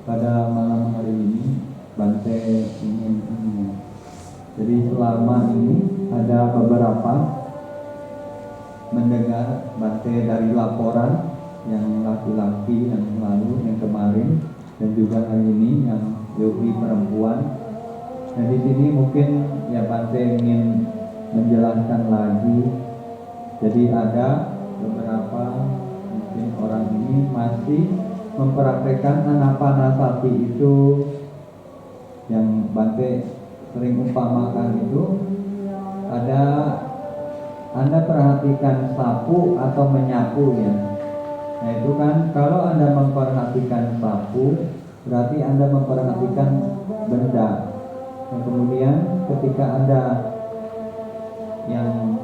pada malam hari ini Bante ingin jadi selama ini ada beberapa mendengar Bante dari laporan yang laki-laki yang lalu, yang kemarin, dan juga hari ini yang yogi perempuan. Nah di sini mungkin ya Bante ingin menjelaskan lagi. Jadi ada beberapa mungkin orang ini masih mempraktekkan anapanasati itu yang Bante sering umpamakan itu. Ada Anda perhatikan sapu atau menyapu ya. Nah itu kan kalau Anda memperhatikan sapu berarti Anda memperhatikan benda. Nah, kemudian ketika Anda yang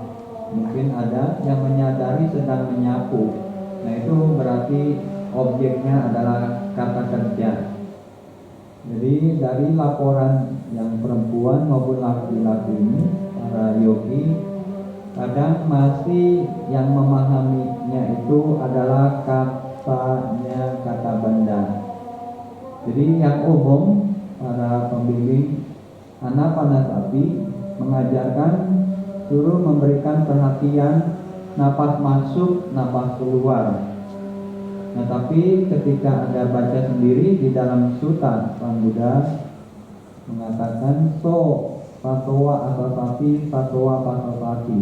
mungkin ada yang menyadari sedang menyapu, nah itu berarti objeknya adalah kata kerja. Jadi dari laporan yang perempuan maupun laki-laki ini, para yogi kadang masih yang memahaminya itu adalah katanya, kata benda. Jadi yang umum para pembimbing anapanasati mengajarkan suruh memberikan perhatian napas masuk, napas keluar. Nah tapi ketika Anda baca sendiri di dalam sutta, Sang Buddha mengatakan so satowa asasati satowa pasasati.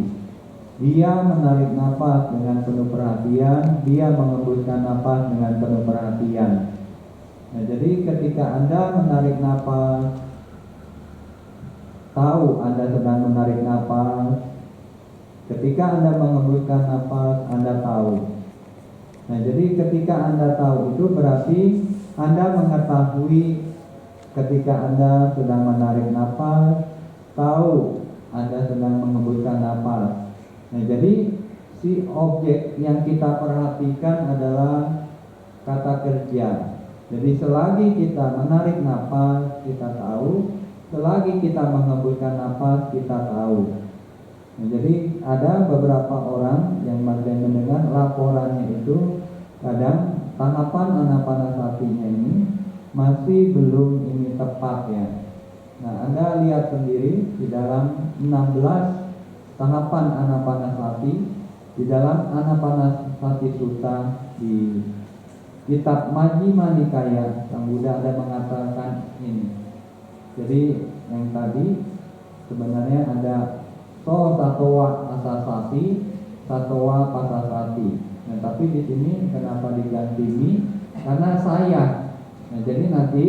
Dia menarik nafas dengan penuh perhatian, dia mengembuskan nafas dengan penuh perhatian. Nah jadi ketika Anda menarik nafas, tahu Anda sedang menarik nafas. Ketika Anda mengembuskan nafas, Anda tahu. Nah jadi ketika Anda tahu itu berarti Anda mengetahui ketika Anda sedang menarik nafas, tahu Anda sedang mengembuskan nafas. Nah jadi si objek yang kita perhatikan adalah kata kerja. Jadi selagi kita menarik nafas, kita tahu. Selagi kita mengembuskan nafas, kita tahu. Nah, jadi ada beberapa orang yang bagian mendengar laporannya itu kadang tahapan anapanasatinya ini masih belum ini tepat ya. Nah Anda lihat sendiri di dalam 16 tahapan anapanasati di dalam Anapanasati Sutta di kitab Majjhima Nikaya, Sang Buddha ada mengatakan ini. Jadi yang tadi sebenarnya ada so satowa asasati, satowa pasasati. Nah, tapi di sini kenapa diganti mi? Karena saya. Nah, jadi nanti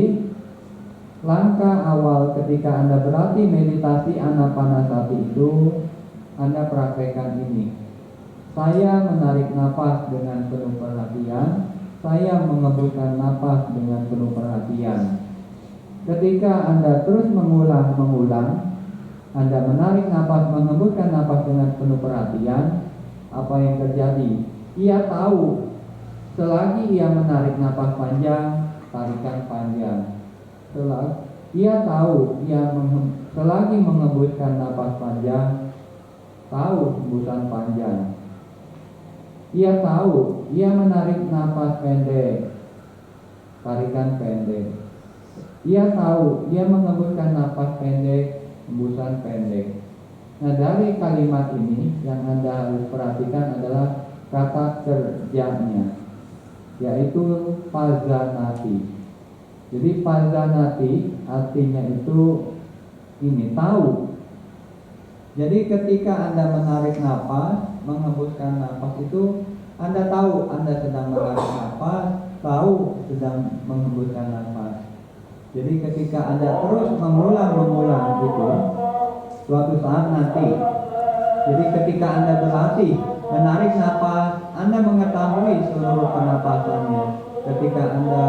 langkah awal ketika Anda berlatih meditasi anapanasati itu Anda praktekkan ini. Saya menarik nafas dengan penuh perhatian, saya mengembuskan nafas dengan penuh perhatian. Ketika Anda terus mengulang, Anda menarik nafas, mengembuskan nafas dengan penuh perhatian, apa yang terjadi? Ia tahu selagi ia menarik nafas panjang, tarikan panjang. Ia tahu selagi mengembuskan nafas panjang, tahu hembusan panjang. Ia tahu ia menarik nafas pendek, tarikan pendek. Ia tahu ia mengembuskan nafas pendek, hembusan pendek. Nah dari kalimat ini yang Anda harus perhatikan adalah kata kerjanya, yaitu pazanati. Jadi pazanati artinya itu ini tahu. Jadi ketika Anda menarik nafas, mengembuskan nafas itu Anda tahu Anda sedang menarik nafas, tahu sedang mengembuskan nafas. Jadi ketika Anda terus mengulang itu, suatu saat nanti, jadi ketika Anda berlatih menarik nafas, Anda mengetahui seluruh pernapasannya. Ketika Anda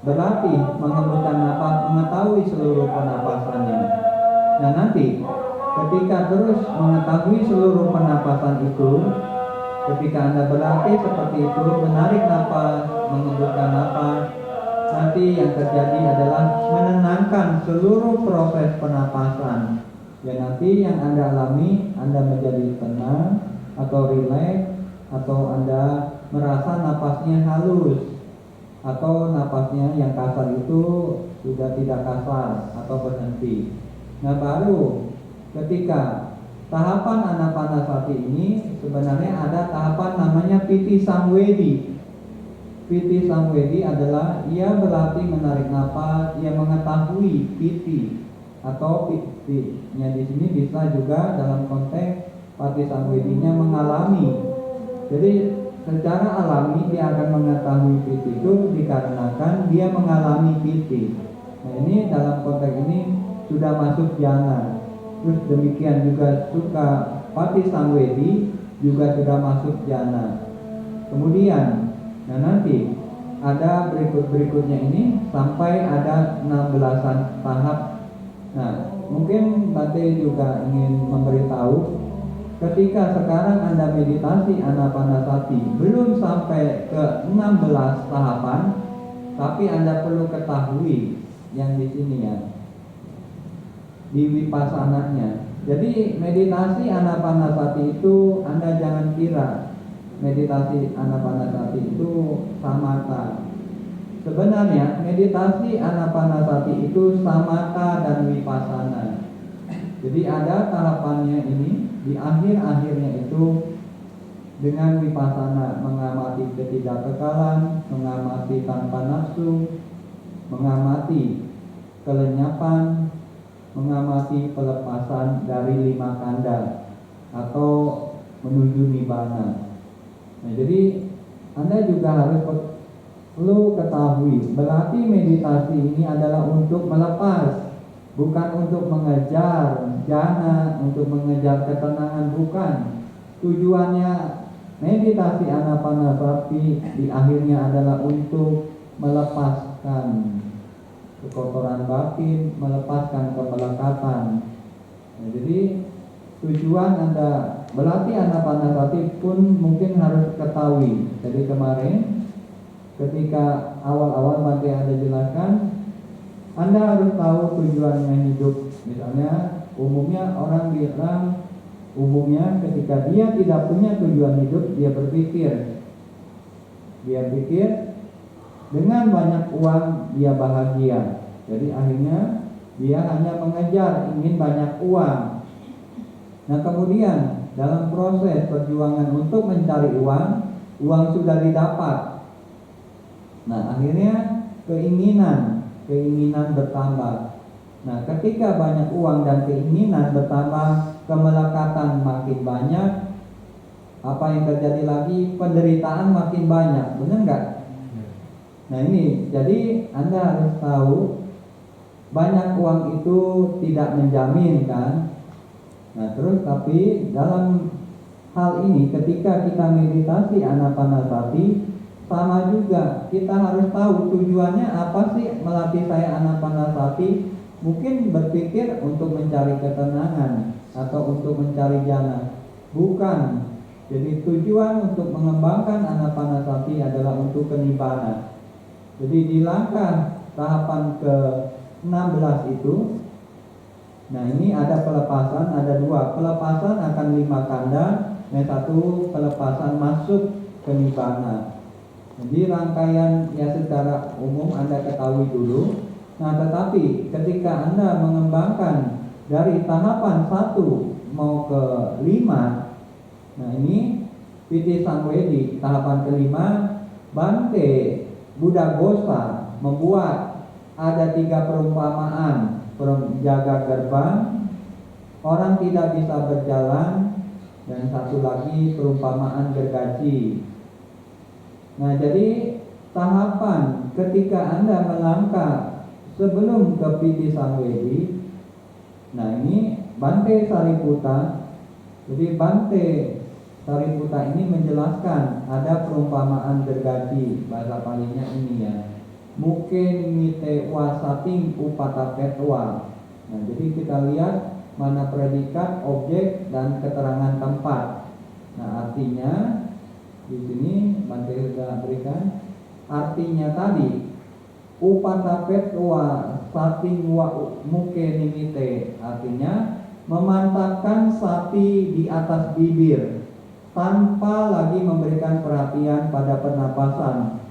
berlatih mengembuskan nafas, mengetahui seluruh pernapasannya. Nah nanti ketika terus mengetahui seluruh pernapasan itu, ketika Anda berlatih seperti itu, menarik nafas, mengembuskan nafas, nanti yang terjadi adalah menenangkan seluruh proses pernapasan. Ya nanti yang Anda alami, Anda menjadi tenang atau rileks, atau Anda merasa napasnya halus. atau napasnya yang kasar itu sudah tidak kasar atau berhenti. Nah, baru ketika tahapan anapanasati ini sebenarnya ada tahapan namanya piti samwedi. Piti samwedi adalah ia berlatih menarik napas, ia mengetahui piti atau piti-nya di sini bisa juga dalam konteks pati samwedinya mengalami. Jadi secara alami dia akan mengetahui piti itu dikarenakan dia mengalami piti. Nah, ini dalam konteks ini sudah masuk jana. Terus demikian juga suka pati samwedi juga sudah masuk jana. Kemudian, nah nanti ada berikutnya ini sampai ada 16-an tahap. Nah, mungkin Bante juga ingin memberitahu, ketika sekarang Anda meditasi anapanasati belum sampai ke 16 tahapan, tapi Anda perlu ketahui yang di sini ya, di wipassananya. Jadi meditasi anapanasati itu Anda jangan kira meditasi anapanasati itu samatha. Sebenarnya meditasi anapanasati itu samatha dan vipassana. Jadi ada tahapannya ini, di akhir-akhirnya itu dengan vipassana mengamati ketidakkekalan, mengamati tanpa nafsu, mengamati kelenyapan, mengamati pelepasan dari 5 kanda atau menuju nibbana. Nah, jadi Anda juga harus perlu ketahui, berarti meditasi ini adalah untuk melepas, bukan untuk mengejar jana, untuk mengejar ketenangan, bukan. Tujuannya meditasi anapanasati di akhirnya adalah untuk melepaskan kekotoran batin, melepaskan kemelekatan. Nah, jadi tujuan Anda berlatih anapanasati pun mungkin harus ketahui. Jadi kemarin ketika awal-awal Bante Anda jelaskan, Anda harus tahu tujuannya hidup. Misalnya umumnya orang bilang, umumnya ketika dia tidak punya tujuan hidup, dia berpikir dengan banyak uang dia bahagia. Jadi akhirnya dia hanya mengejar ingin banyak uang. Nah, kemudian dalam proses perjuangan untuk mencari uang sudah didapat. Nah, akhirnya keinginan bertambah. Nah, ketika banyak uang dan keinginan bertambah, kemelekatan makin banyak, apa yang terjadi lagi? Penderitaan makin banyak, benar nggak? Nah, ini jadi Anda harus tahu, banyak uang itu tidak menjamin kan. Nah, terus tapi dalam hal ini ketika kita meditasi anapanasati, sama juga kita harus tahu tujuannya apa sih melatih saya anapanasati. Mungkin berpikir untuk mencari ketenangan atau untuk mencari jana, bukan. Jadi tujuan untuk mengembangkan anapanasati adalah untuk nibbana. Jadi di langkah tahapan ke-16 itu, nah ini ada pelepasan, ada 2 pelepasan akan 5 kanda, yang 1 pelepasan masuk ke nibbana. Jadi rangkaian ya secara umum Anda ketahui dulu. Nah, tetapi ketika Anda mengembangkan dari tahapan 1 mau ke 5, nah ini piti samwedi tahapan ke-5, Bante Buddhaghosa membuat ada 3 perumpamaan. Jaga gerbang, orang tidak bisa berjalan, dan 1 lagi perumpamaan gergaji. Nah, jadi tahapan ketika Anda melangkah sebelum ke piti samwedi, nah ini Bante Sariputta. Jadi Bante Sariputta ini menjelaskan ada perumpamaan gergaji, bahasa palingnya ini ya, mungkin mite wasating upatapetwa. Nah, jadi kita lihat mana predikat, objek, dan keterangan tempat. Nah, artinya di sini Bante sudah berikan artinya tadi, upatapetwa sating wa muke nimite, artinya memantapkan sapi di atas bibir tanpa lagi memberikan perhatian pada pernapasan.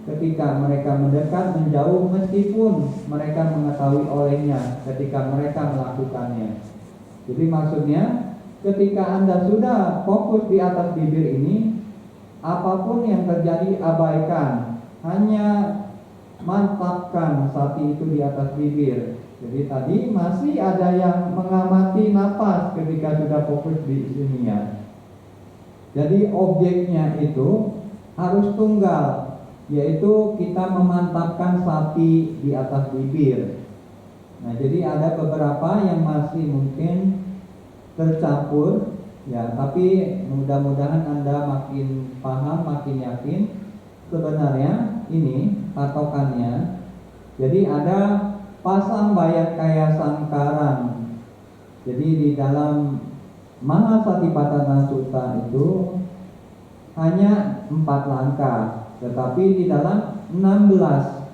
ketika mereka mendekat, menjauh, meskipun mereka mengetahui olehnya ketika mereka melakukannya. Jadi maksudnya ketika Anda sudah fokus di atas bibir ini, apapun yang terjadi abaikan, hanya mantapkan sapi itu di atas bibir. Jadi tadi masih ada yang mengamati napas ketika sudah fokus di sini ya. Jadi objeknya itu harus tunggal, yaitu kita memantapkan sapi di atas bibir. Nah, jadi ada beberapa yang masih mungkin tercampur ya, tapi mudah-mudahan Anda makin paham, makin yakin sebenarnya ini patokannya. Jadi ada pasang bayat kaya sangkaran. Jadi di dalam Mahasatipatthana Sutta itu hanya 4 langkah, tetapi di dalam 16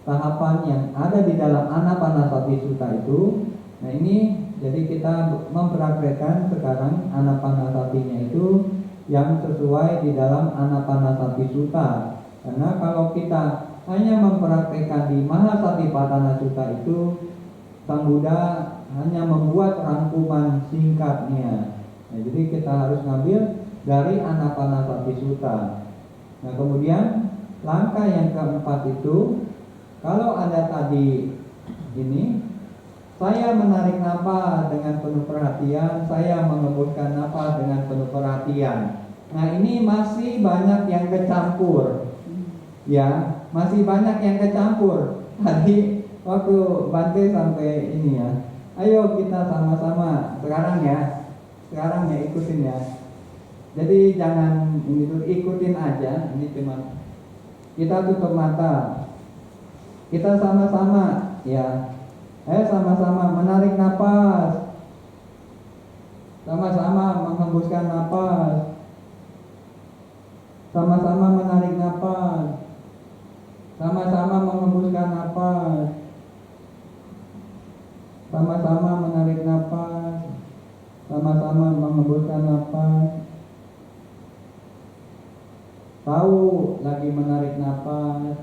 tahapan yang ada di dalam Anapanasati Sutta itu, nah ini jadi kita mempraktekkan sekarang Anapanasatinya itu yang sesuai di dalam Anapanasati Sutta. Karena kalau kita hanya mempraktekkan di Mahasatipatthana Sutta itu, Sang Buddha hanya membuat rangkuman singkatnya. Nah, jadi kita harus ngambil dari Anapanasati Sutta. Nah, kemudian langkah yang keempat itu, kalau Anda tadi ini, saya menarik napas dengan penuh perhatian, saya mengembuskan napas dengan penuh perhatian. Nah, ini masih banyak yang kecampur. Ya, masih banyak yang kecampur. Tadi waktu Bante sampai ini ya, ayo kita sama-sama sekarang ya ikutin ya. Jadi jangan ini tuh, ikutin aja. Ini cuma kita tutup mata, kita sama-sama ya. Sama-sama menarik napas, sama-sama menghembuskan napas, sama-sama menarik napas, sama-sama menghembuskan napas, sama-sama menarik napas, sama-sama menghembuskan napas. Tahu lagi menarik napas,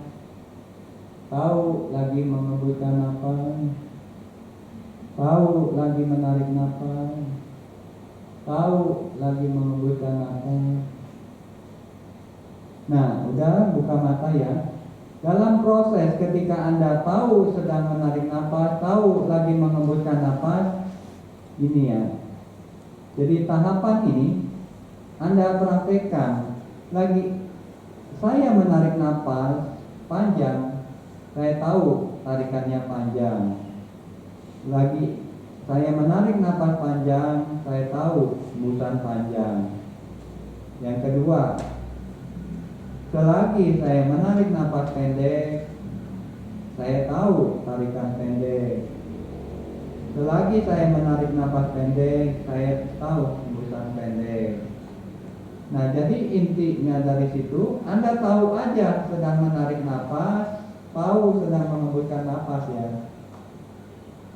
tahu lagi menghembuskan napas, tahu lagi menarik napas, tahu lagi menghembuskan napas. Nah, udah buka mata ya. Dalam proses ketika Anda tahu sedang menarik napas, tahu lagi menghembuskan napas, ini ya. Jadi tahapan ini Anda praktekkan. Lagi saya menarik napas panjang, saya tahu tarikannya panjang. Lagi saya menarik napas panjang, saya tahu hembusan panjang. Yang kedua, selagi saya menarik napas pendek, saya tahu tarikan pendek. Selagi saya menarik napas pendek, saya tahu hembusan pendek. Nah, jadi intinya dari situ, Anda tahu aja sedang menarik napas, tahu sedang menghembuskan napas ya.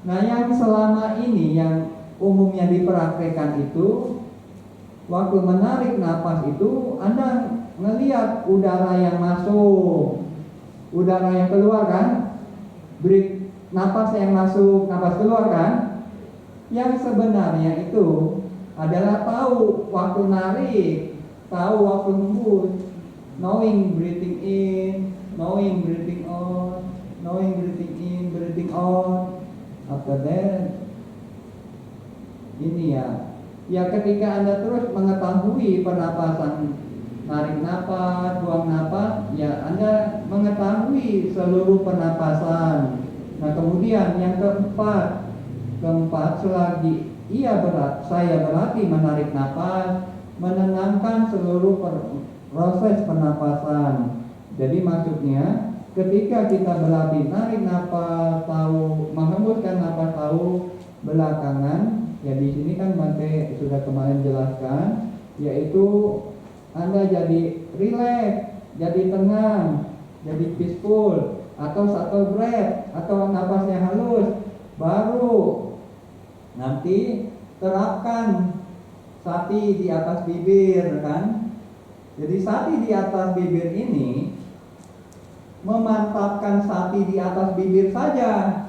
Nah, yang selama ini yang umumnya dipraktekkan itu, waktu menarik napas itu Anda ngelihat udara yang masuk, udara yang keluar kan? Breathe, napas yang masuk, napas keluar kan? Yang sebenarnya itu adalah tahu waktu narik, tahu waktu hembus, knowing breathing in, knowing breathing out, knowing breathing in, breathing out. After that, ini ya. Ya, ketika Anda terus mengetahui pernapasan, narik napas, buang napas, ya Anda mengetahui seluruh pernapasan. Nah, kemudian yang keempat selagi saya berlatih menarik napas, menenangkan seluruh proses pernapasan. Jadi maksudnya ketika kita berlatih narik napas, tahu menghembuskan napas, tahu belakangan, ya di sini kan Bante sudah kemarin jelaskan, yaitu Anda jadi relax, jadi tenang, jadi peaceful, atau satu breath, atau napasnya halus, baru nanti terapkan sati di atas bibir kan. Jadi sati di atas bibir ini memantapkan sati di atas bibir saja.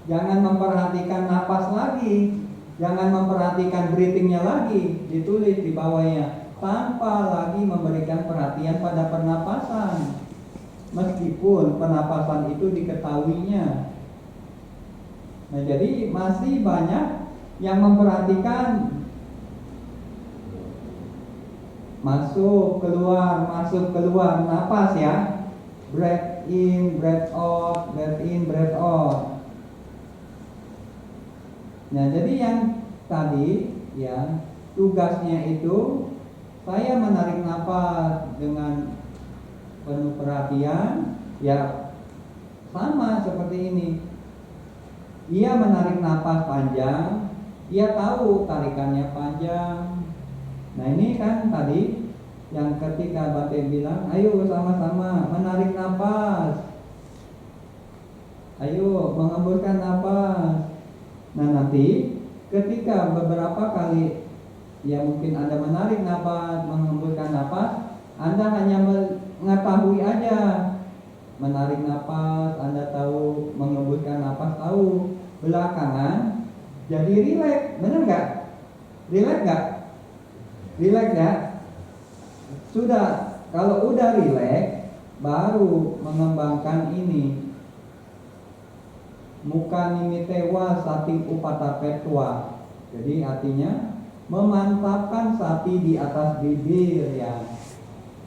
Jangan memperhatikan napas lagi, jangan memperhatikan breathingnya lagi, ditulis di bawahnya, tanpa lagi memberikan perhatian pada pernapasan, meskipun pernapasan itu diketahuinya. Nah, jadi masih banyak yang memperhatikan masuk keluar napas ya, breath in, breath out, breath in, breath out. Nah, jadi yang tadi ya, tugasnya itu saya menarik napas dengan penuh perhatian, ya sama seperti ini. Ia menarik napas panjang, ia tahu tarikannya panjang. Nah, ini kan tadi yang ketika Bapak bilang, ayo sama-sama menarik napas, ayo mengembuskan napas. Nah, nanti ketika beberapa kali ya mungkin Anda menarik napas, mengembuskan napas, Anda hanya mengetahui aja. Menarik napas Anda tahu, mengembuskan napas tahu. Belakangan jadi rileks, benar nggak? Rileks nggak? Rileks ya? Sudah, kalau udah rileks, baru mengembangkan ini. Muka nimitewa sati upata petua. Jadi artinya memantapkan sati di atas bibir ya.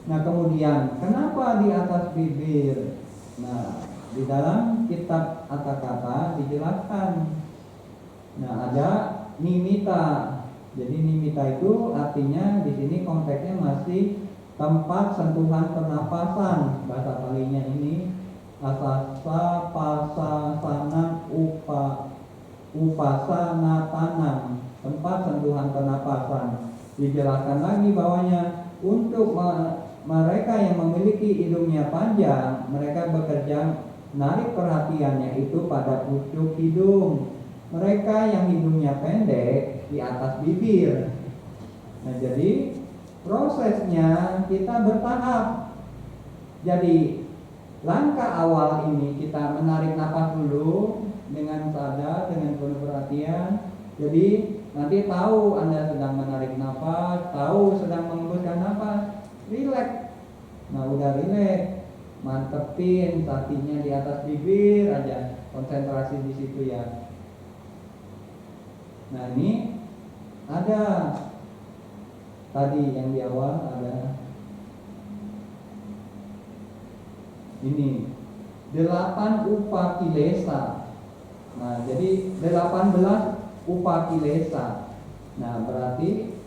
Nah, kemudian kenapa di atas bibir? Nah, di dalam kitab kata-kata dijelaskan. Nah, ada nimita. Jadi nimita itu artinya di sini konteksnya masih tempat sentuhan pernapasan. Bahasa Palinya ini asasa pasa sanang upasana tanam, tempat sentuhan pernapasan. Dijelaskan lagi bawahnya, untuk mereka yang memiliki hidungnya panjang, mereka bekerja menarik perhatiannya itu pada pucuk hidung. Mereka yang hidungnya pendek di atas bibir. Nah, jadi prosesnya kita bertahap. Jadi langkah awal ini kita menarik napas dulu dengan sadar, dengan penuh perhatian. Jadi nanti tahu Anda sedang menarik napas, tahu sedang mengembuskan napas, rileks. Nah, udah rileks, mantepin satinya di atas bibir aja, konsentrasi di situ ya. Nah, ini ada tadi yang di awal ada ini 8 upakilesa. Nah, jadi 18 upakilesa. Nah, berarti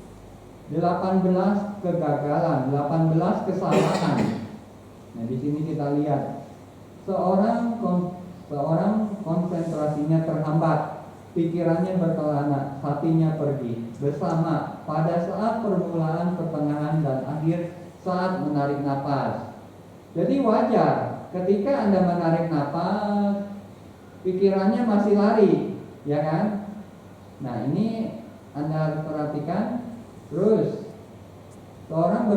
18 kegagalan, 18 kesalahan. Nah, di sini kita lihat seorang konsentrasinya terhambat, pikirannya berkelana, hatinya pergi bersama pada saat permulaan, pertengahan, dan akhir saat menarik napas. Jadi wajar ketika Anda menarik napas, pikirannya masih lari, ya kan? Nah, ini Anda harus perhatikan. Terus seorang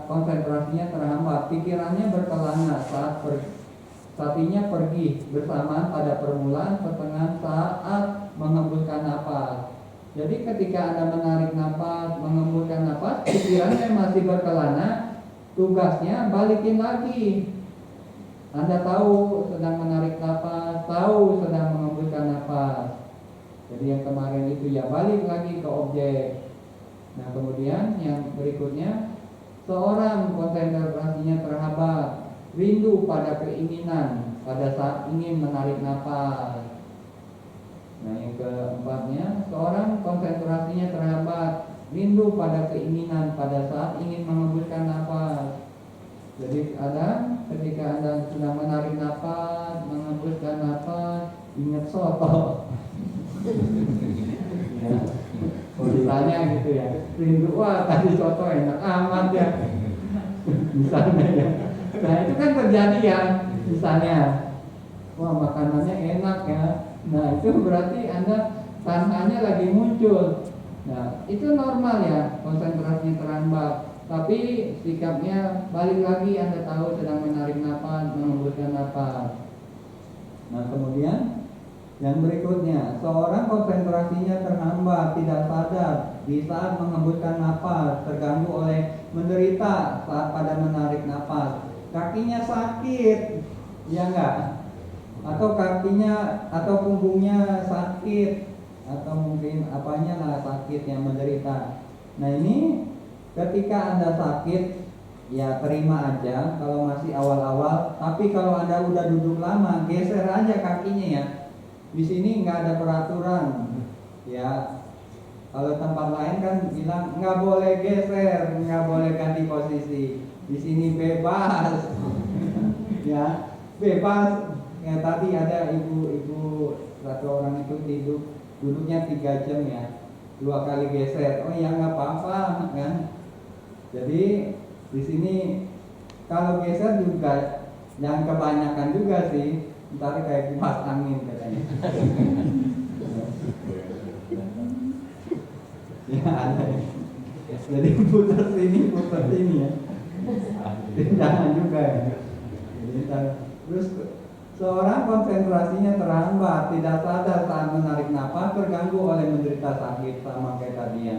konsentrasinya terhambat, pikirannya berkelana saat hatinya pergi bersamaan pada permulaan, pertengahan, saat mengembuskan napas. Jadi ketika Anda menarik napas, mengembuskan napas, pikirannya masih berkelana, tugasnya balikin lagi. Anda tahu sedang menarik napas, tahu sedang mengembuskan napas. Jadi yang kemarin itu ya balik lagi ke objek. Nah, kemudian yang berikutnya, seorang konsentrasinya terhambat, rindu pada keinginan pada saat ingin menarik napas. Nah, yang keempatnya, seorang konsentrasinya terhambat, rindu pada keinginan pada saat ingin mengembuskan napas. Jadi ada ketika Anda sedang menarik napas, mengembuskan napas, ingat soto. Ya. Misalnya gitu ya, rindu, wah tadi soto enak amat ya. Misalnya ya. Nah, itu kan terjadi ya. Misalnya, wah makanannya enak ya. Nah, itu berarti Anda tanhanya lagi muncul. Nah, itu normal ya, konsentrasinya terhambat. Tapi sikapnya balik lagi, Anda tahu sedang menarik nafas, mengembuskan nafas. Nah kemudian yang berikutnya, seorang konsentrasinya terhambat, tidak sadar di saat mengembuskan nafas, terganggu oleh menderita saat pada menarik nafas. Kakinya sakit, ya enggak? Atau kakinya atau punggungnya sakit, atau mungkin apanya lah sakit yang menderita. Nah ini ketika Anda sakit, ya terima aja kalau masih awal-awal. Tapi kalau Anda udah duduk lama, geser aja kakinya ya. Di sini nggak ada peraturan, ya. Kalau tempat lain kan bilang nggak boleh geser, nggak boleh ganti posisi. Di sini bebas, ya bebas. Ya tadi ada ibu-ibu satu orang itu duduknya 3 jam ya, 2 kali geser. Oh ya nggak apa-apa kan. Jadi di sini kalau geser juga jangan kebanyakan juga sih, ntar kayak kipas angin katanya. Ya ada. Jadi putar sini ya. Jangan juga ya. Jadi terus seorang konsentrasinya terhambat, tidak sadar saat menarik nafas, terganggu oleh menderita sakit, sama kayak tadi ya.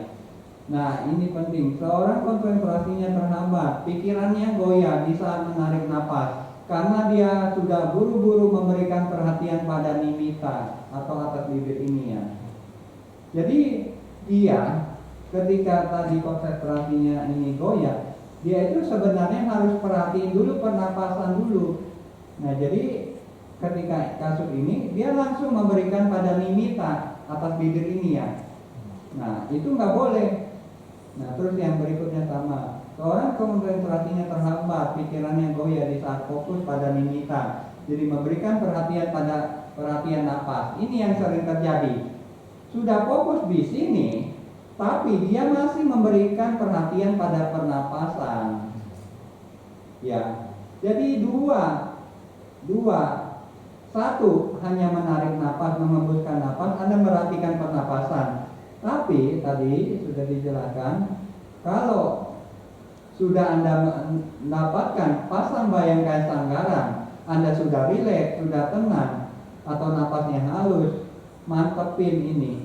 Nah ini penting, seorang konsentrasinya terhambat, pikirannya goyah di saat menarik nafas, karena dia sudah buru-buru memberikan perhatian pada nimita atau atas bibir ini ya. Jadi dia ketika tadi konsentrasinya ini goyah, dia itu sebenarnya harus perhatiin dulu pernapasan dulu. Nah jadi ketika kasus ini dia langsung memberikan pada nimita atas bibir ini ya. Nah itu nggak boleh. Nah terus yang berikutnya sama, seorang konsentrasinya terhambat, pikirannya goyah di saat fokus pada nimita. Jadi memberikan perhatian pada perhatian nafas. Ini yang sering terjadi. Sudah fokus di sini, tapi dia masih memberikan perhatian pada pernapasan. Ya, jadi dua. Satu, hanya menarik nafas, mengembuskan nafas, Anda merhatikan pernapasan. Tapi tadi sudah dijelaskan, kalau sudah Anda mendapatkan pasang bayangkan sanggaran, Anda sudah rileks, sudah tenang, atau nafasnya halus, mantepin ini.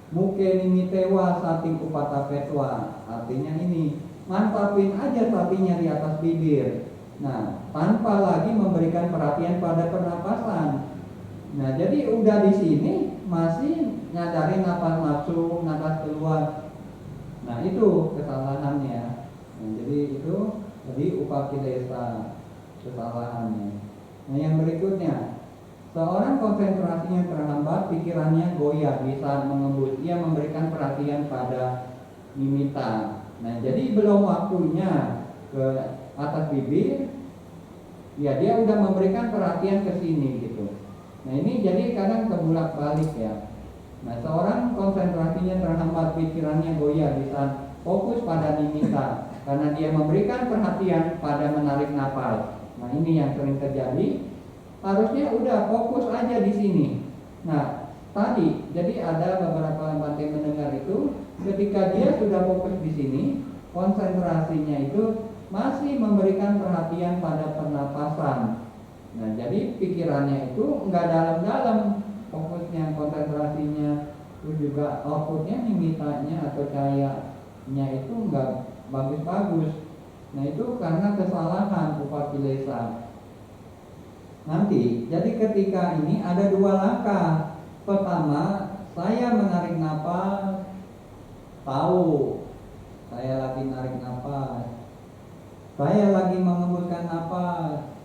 Muke nimitewa sating upata petwa, artinya ini, mantapin aja sapinya di atas bibir. Nah, tanpa lagi memberikan perhatian pada pernapasan. Nah, jadi udah di sini masih nyadarin napas masuk, napas keluar. Nah, itu kesalahannya. Nah, jadi itu tadi upakilesa kesalahannya. Nah, yang berikutnya, seorang konsentrasinya terhambat, pikirannya goyah di saat mengembus. Ia memberikan perhatian pada nimita. Nah, jadi belum waktunya ke atas bibir, ya dia udah memberikan perhatian ke sini gitu. Nah ini jadi kadang kebulak balik ya. Nah seorang konsentrasinya terhambat, pikirannya goyah di saat fokus pada nimita, karena dia memberikan perhatian pada menarik nafas. Nah ini yang sering terjadi. Harusnya udah fokus aja di sini. Nah tadi jadi ada beberapa bantai mendengar itu, ketika dia sudah fokus di sini, konsentrasinya itu masih memberikan perhatian pada pernapasan. Nah jadi pikirannya itu nggak dalam-dalam, fokusnya, konsentrasinya, terus juga outputnya, nimitanya atau cahayanya itu nggak bagus-bagus. Nah itu karena kesalahan upakilesa. Nanti jadi ketika ini ada 2 langkah. Pertama, saya menarik napas, tahu saya lagi narik napas. Saya lagi mengembuskan nafas,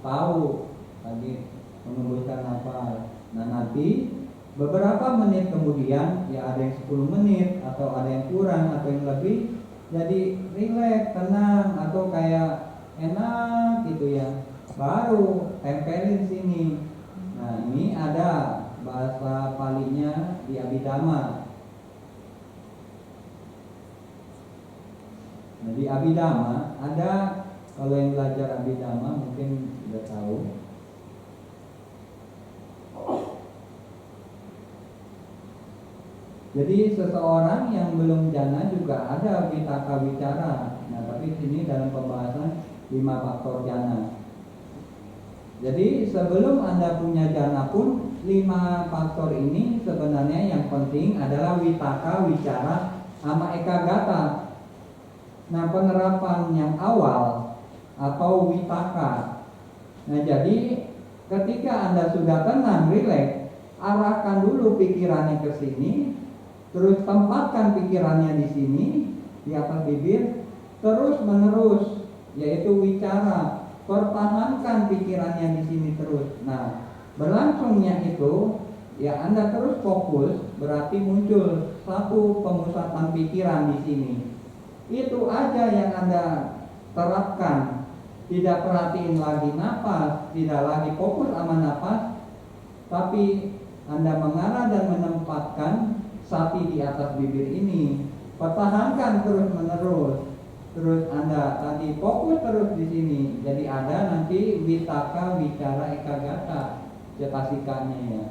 tahu lagi mengembuskan nafas. Nah nanti beberapa menit kemudian, ya ada yang 10 menit atau ada yang kurang atau yang lebih, jadi rileks, tenang atau kayak enak gitu ya. Baru tempelin sini. Nah ini ada bahasa palinya di Abhidhamma. Nah di Abhidhamma ada, kalau yang belajar Abhidhamma mungkin sudah tahu, Jadi seseorang yang belum jana juga ada vitaka wicara. Nah, tapi sini dalam pembahasan 5 faktor jana. Jadi sebelum Anda punya jana pun 5 faktor ini sebenarnya yang penting adalah vitaka, wicara, sama ekagata. Nah, penerapan yang awal atau vitaka. Nah, jadi ketika Anda sudah tenang, rileks, arahkan dulu pikirannya ke sini, terus tempatkan pikirannya di sini, di atas bibir, terus menerus, yaitu wicara, pertahankan pikirannya di sini terus. Nah, berlangsungnya itu, ya Anda terus fokus, berarti muncul satu pemusatan pikiran di sini. Itu aja yang Anda terapkan. Tidak perhatiin lagi napas, tidak lagi fokus sama napas, tapi Anda mengarah dan menempatkan sapi di atas bibir ini. Pertahankan terus menerus. Terus Anda tadi fokus terus di sini. Jadi ada nanti vitaka, wicara, ekagata, cetasikanya ya.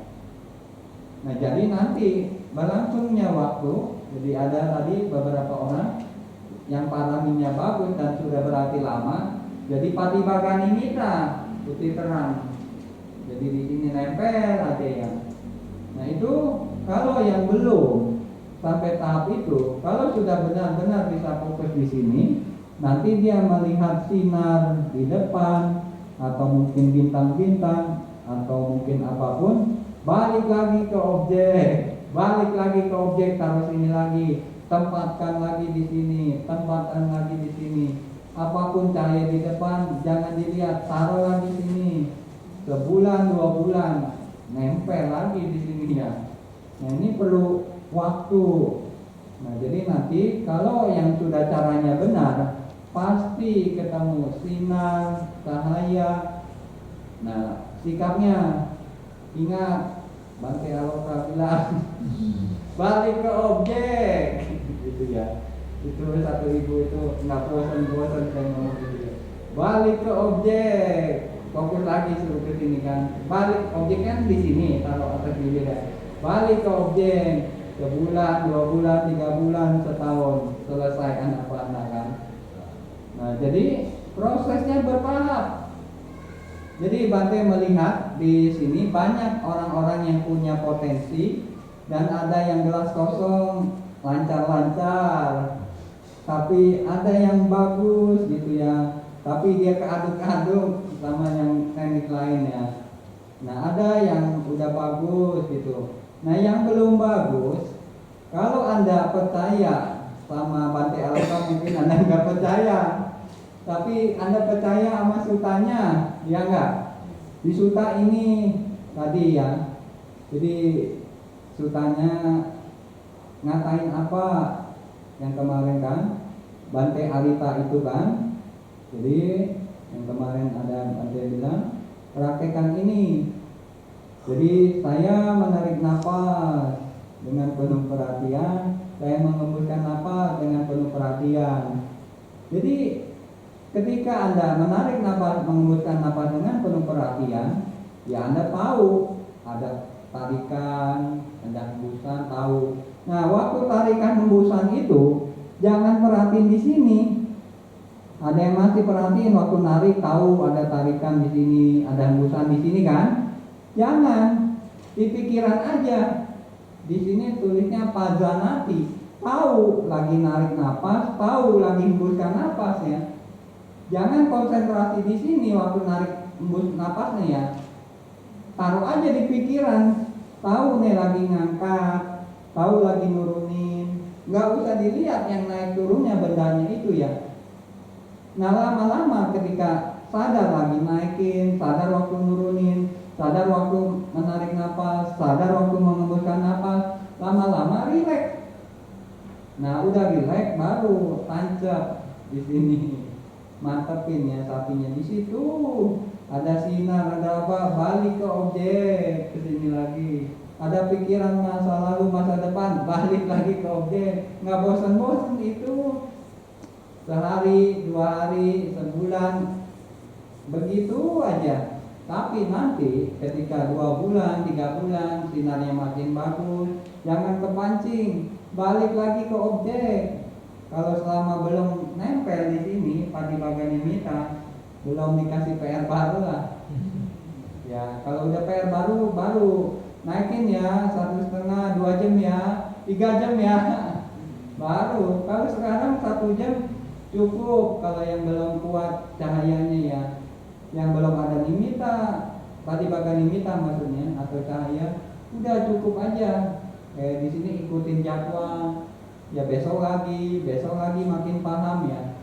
Nah, jadi nanti berlangsungnya waktu. Jadi ada tadi beberapa orang yang paraminya bagus dan sudah berarti lama. Jadi patibagani mitra, putih terang. Jadi di sini nempel aja ya. Nah, itu kalau yang belum sampai tahap itu, kalau sudah benar-benar bisa fokus di sini, nanti dia melihat sinar di depan atau mungkin bintang-bintang atau mungkin apapun, balik lagi ke objek, taruh sini lagi, tempatkan lagi di sini, tempatkan lagi di sini. Apapun cahaya di depan jangan dilihat, taruh lagi di sini. Sebulan 2 bulan nempel lagi di sini ya. Nah, ini perlu waktu. Nah, jadi nanti kalau yang sudah caranya benar, pasti ketemu sinar, cahaya. Nah, sikapnya ingat Bante Aloka bilang balik ke objek gitu ya. Itu satu ibu itu nggak bosan-bosan saya ngomong gitu ya. Balik ke objek, fokus lagi suruh ke sini kan. Balik objek kan di sini, taruh atas bibir ya. Balik ke objek, sebulan, 2 bulan, 3 bulan, setahun, selesaikan apa Anda kan. Nah, jadi prosesnya bertahap. Jadi Bante melihat di sini banyak orang-orang yang punya potensi dan ada yang gelas kosong, lancar-lancar. Tapi ada yang bagus gitu ya, tapi dia keaduk-aduk sama yang teknik lain ya. Nah, ada yang udah bagus gitu. Nah, yang belum bagus, kalau Anda percaya sama Bante Aloka, mungkin Anda nggak percaya, tapi Anda percaya sama sutanya, ya nggak? Di suta ini tadi ya, jadi sutanya ngatain apa yang kemarin kan, Bante Alita itu kan. Jadi yang kemarin ada Bante bilang praktekkan ini. Jadi saya menarik nafas dengan penuh perhatian, saya mengembuskan nafas dengan penuh perhatian. Jadi ketika Anda menarik nafas, mengembuskan nafas dengan penuh perhatian, ya Anda tahu ada tarikan, ada hembusan, tahu. Nah, waktu tarikan hembusan itu jangan perhatiin di sini. Ada yang masih perhatiin waktu narik, tahu ada tarikan di sini, ada hembusan di sini kan? Jangan, di pikiran aja. Di sini tulisnya pajanati, tahu lagi narik napas, tahu lagi hembuskan napas ya. Jangan konsentrasi di sini waktu narik hembus napasnya ya. Taruh aja di pikiran, tahu nih lagi ngangkat, tahu lagi nurunin. Nggak usah dilihat yang naik turunnya bendanya itu ya. Nah, lama-lama ketika sadar lagi naikin, sadar waktu nurunin, sadar waktu menarik napas, sadar waktu mengembuskan napas, lama-lama rileks. Nah, udah rileks baru tancap di sini, mantepin ya sapinya di situ. Ada sinar, ada apa? Balik ke objek, ke sini lagi. Ada pikiran masa lalu, masa depan, balik lagi ke objek. Nggak bosan-bosan itu. Sehari, 2 hari, sebulan, begitu aja. Tapi nanti ketika 2 bulan, 3 bulan, sinarnya makin bagus, jangan kepancing, balik lagi ke objek. Kalau selama belum nempel di sini, padi baganimita, belum dikasih PR baru lah. Ya, kalau udah PR baru naikin ya 1,5, 2 jam ya, 3 jam ya, baru. Kalau sekarang 1 jam cukup kalau yang belum kuat cahayanya ya, yang belum ada nimita, padi baganimita maksudnya atau cahaya, udah cukup aja. Kayak di sini ikutin jadwal, ya besok lagi makin paham ya.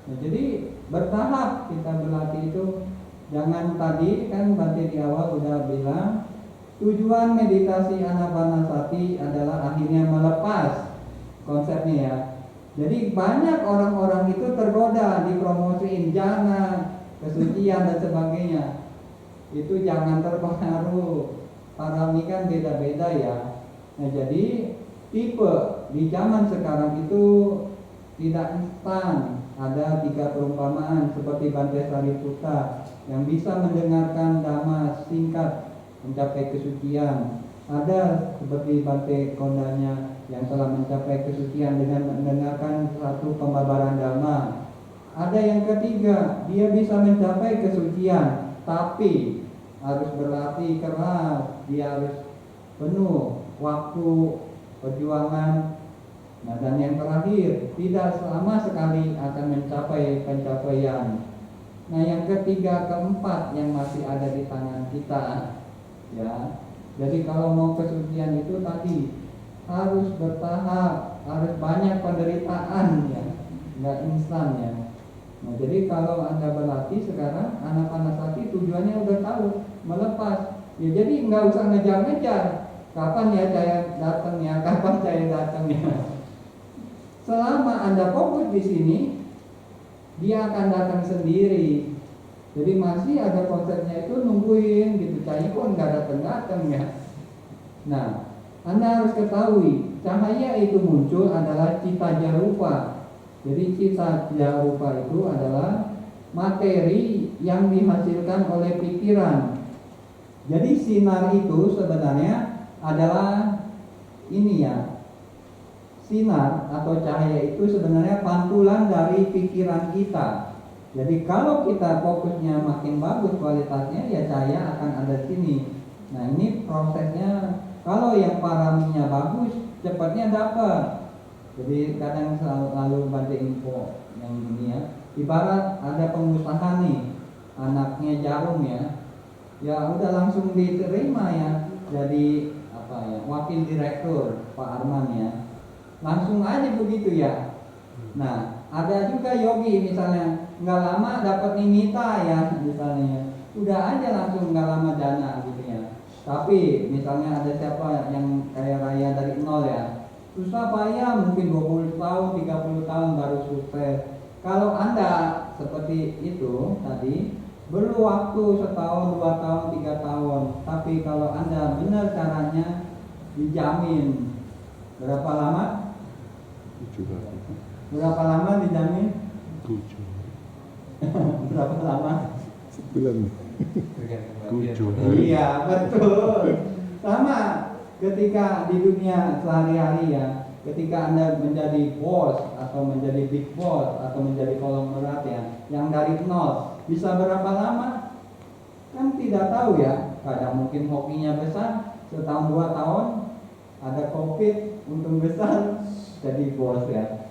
Nah, jadi bertahap kita berlatih itu. Jangan tadi kan Bante di awal udah bilang tujuan meditasi Anapanasati adalah akhirnya melepas konsepnya ya. Jadi banyak orang-orang itu tergoda dipromosiin jana, kesucian dan sebagainya. Itu jangan terpengaruh. Parami kan beda-beda ya. Nah, jadi tipe di zaman sekarang itu tidak instan. Ada 3 perumpamaan seperti Bante Sariputta yang bisa mendengarkan dhamma singkat mencapai kesucian. Ada seperti Bante Kondanya yang telah mencapai kesucian dengan mendengarkan satu pembabaran dhamma. Ada yang ketiga, dia bisa mencapai kesucian tapi harus berlatih keras, dia harus penuh waktu perjuangan. Nah, dan yang terakhir, tidak selama sekali akan mencapai pencapaian. Nah, yang ketiga, keempat yang masih ada di tangan kita, ya. Jadi kalau mau kesucian itu tadi harus bertahap, harus banyak penderitaan, ya, nggak instan ya. Nah, jadi kalau Anda berlatih sekarang, Anapanasati tujuannya udah tahu, melepas. Ya, jadi nggak usah ngejar-ngejar. Kapan ya saya datang ya, kapan saya datang ya. Selama Anda fokus di sini, dia akan datang sendiri. Jadi masih ada konsepnya itu nungguin gitu, cahaya pun nggak datang ya. Nah, Anda harus ketahui cahaya itu muncul adalah cita jarupa. Jadi cita jarupa itu adalah materi yang dihasilkan oleh pikiran. Jadi sinar itu sebenarnya adalah ini ya. Sinar atau cahaya itu sebenarnya pantulan dari pikiran kita. Jadi kalau kita fokusnya makin bagus kualitasnya, ya cahaya akan ada sini. Nah, ini prosesnya. Kalau yang paraminya bagus, cepatnya dapat. Jadi kadang selalu Bante info yang ini ya. Ibarat ada pengusaha nih, anaknya jarum ya. Ya udah langsung diterima ya. Jadi apa ya, wakil direktur Pak Arman ya. Langsung aja begitu ya. Nah, ada juga yogi misalnya nggak lama dapat nimita ya misalnya, udah aja langsung nggak lama dana gitu ya. Tapi misalnya ada siapa yang kaya raya dari nol ya, susah payah mungkin 20 tahun 30 tahun baru sukses. Kalau Anda seperti itu tadi perlu waktu setahun 2 tahun 3 tahun. Tapi kalau Anda benar caranya, dijamin. Berapa lama? 7 hari. Berapa lama dijamin? 7. Berapa lama? 9. 7 hari. Iya, betul. Sama ketika di dunia sehari-hari ya, ketika Anda menjadi bos atau menjadi big boss atau menjadi konglomerat ya, yang dari nol, bisa berapa lama? Kan tidak tahu ya. Kadang mungkin hokinya besar, setahun 2 tahun ada COVID, untung besar jadi bos ya.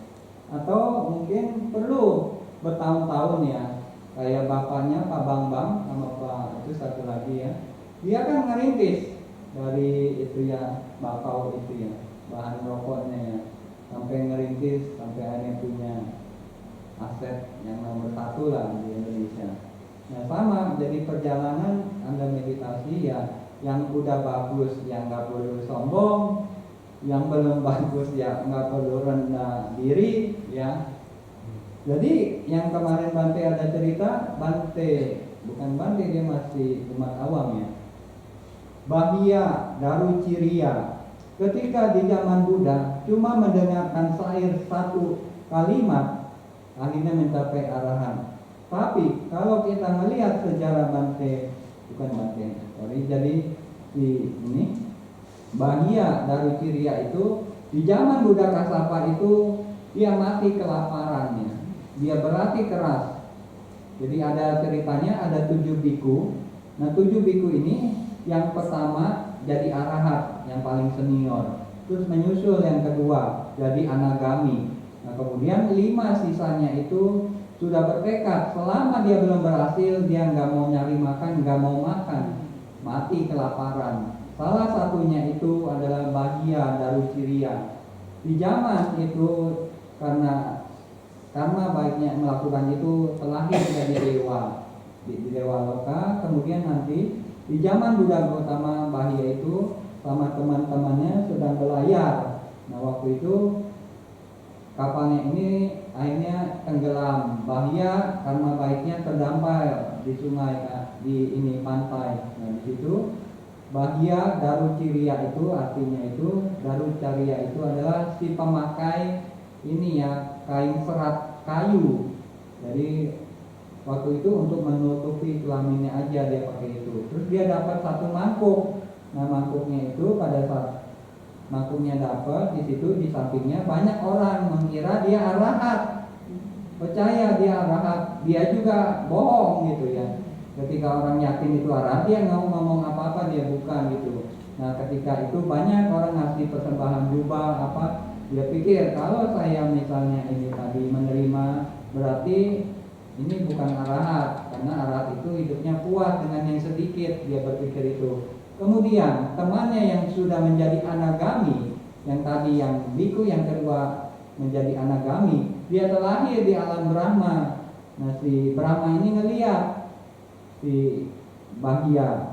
Atau mungkin perlu bertahun-tahun ya. Kayak bapaknya Pak Bambang sama Pak itu satu lagi ya. Dia kan ngerintis dari itu ya, bakau itu ya, bahan rokoknya ya, sampai ngerintis sampai akhirnya punya aset yang nomor 1 lah di Indonesia. Nah sama, jadi perjalanan Anda meditasi ya, yang udah bagus yang nggak perlu sombong, yang belum bagus ya nggak perlu rendah diri ya. Jadi yang kemarin Bante ada cerita, Bante bukan Bante, dia masih umat awam ya, Bahia Daruciria, ketika di zaman Buddha cuma mendengarkan syair 1 kalimat akhirnya mencapai arahan. Tapi kalau kita melihat sejarah Bante bukan Bante. Sorry, jadi ini Bahia Daruciriya itu di zaman Buddha Kassapa itu dia mati kelaparannya, dia berlatih keras. Jadi ada ceritanya, ada 7 biku. Nah 7 biku ini yang pertama jadi arahat, yang paling senior. Terus menyusul yang kedua jadi anagami. Nah kemudian 5 sisanya itu sudah bertekad selama dia belum berhasil, dia nggak mau nyari makan, nggak mau makan, mati kelaparan. Salah satunya itu adalah Bahia Daruciriya. Di zaman itu karena baiknya melakukan itu terlahir jadi dewa di Dewa Loka. Kemudian nanti di zaman Buddha Gautama, Bahia itu sama teman-temannya sedang berlayar. Nah waktu itu kapalnya ini akhirnya tenggelam. Bahia karena baiknya terdampar di sungai, di ini pantai. Nah di situ Bahia Daruciriya itu artinya itu Daruciriya itu adalah si pemakai ini ya, kain serat kayu. Jadi waktu itu untuk menutupi kelaminnya aja dia pakai itu. Terus dia dapat 1 mangkuk. Nah mangkuknya itu pada saat mangkuknya dapat, di situ di sampingnya banyak orang mengira dia arahat, percaya dia arahat, dia juga bohong gitu ya. Ketika orang yakin itu arahat, dia nggak mau ngomong apa-apa, dia bukan gitu. Nah ketika itu banyak orang ngasih persembahan jubah apa, dia pikir kalau saya misalnya ini tadi menerima berarti ini bukan arahat, karena arahat itu hidupnya puas dengan yang sedikit, dia berpikir itu. Kemudian temannya yang sudah menjadi anagami, yang tadi yang biku yang kedua menjadi anagami, dia terlahir di alam Brahma. Nah si Brahma ini ngeliat si Bahia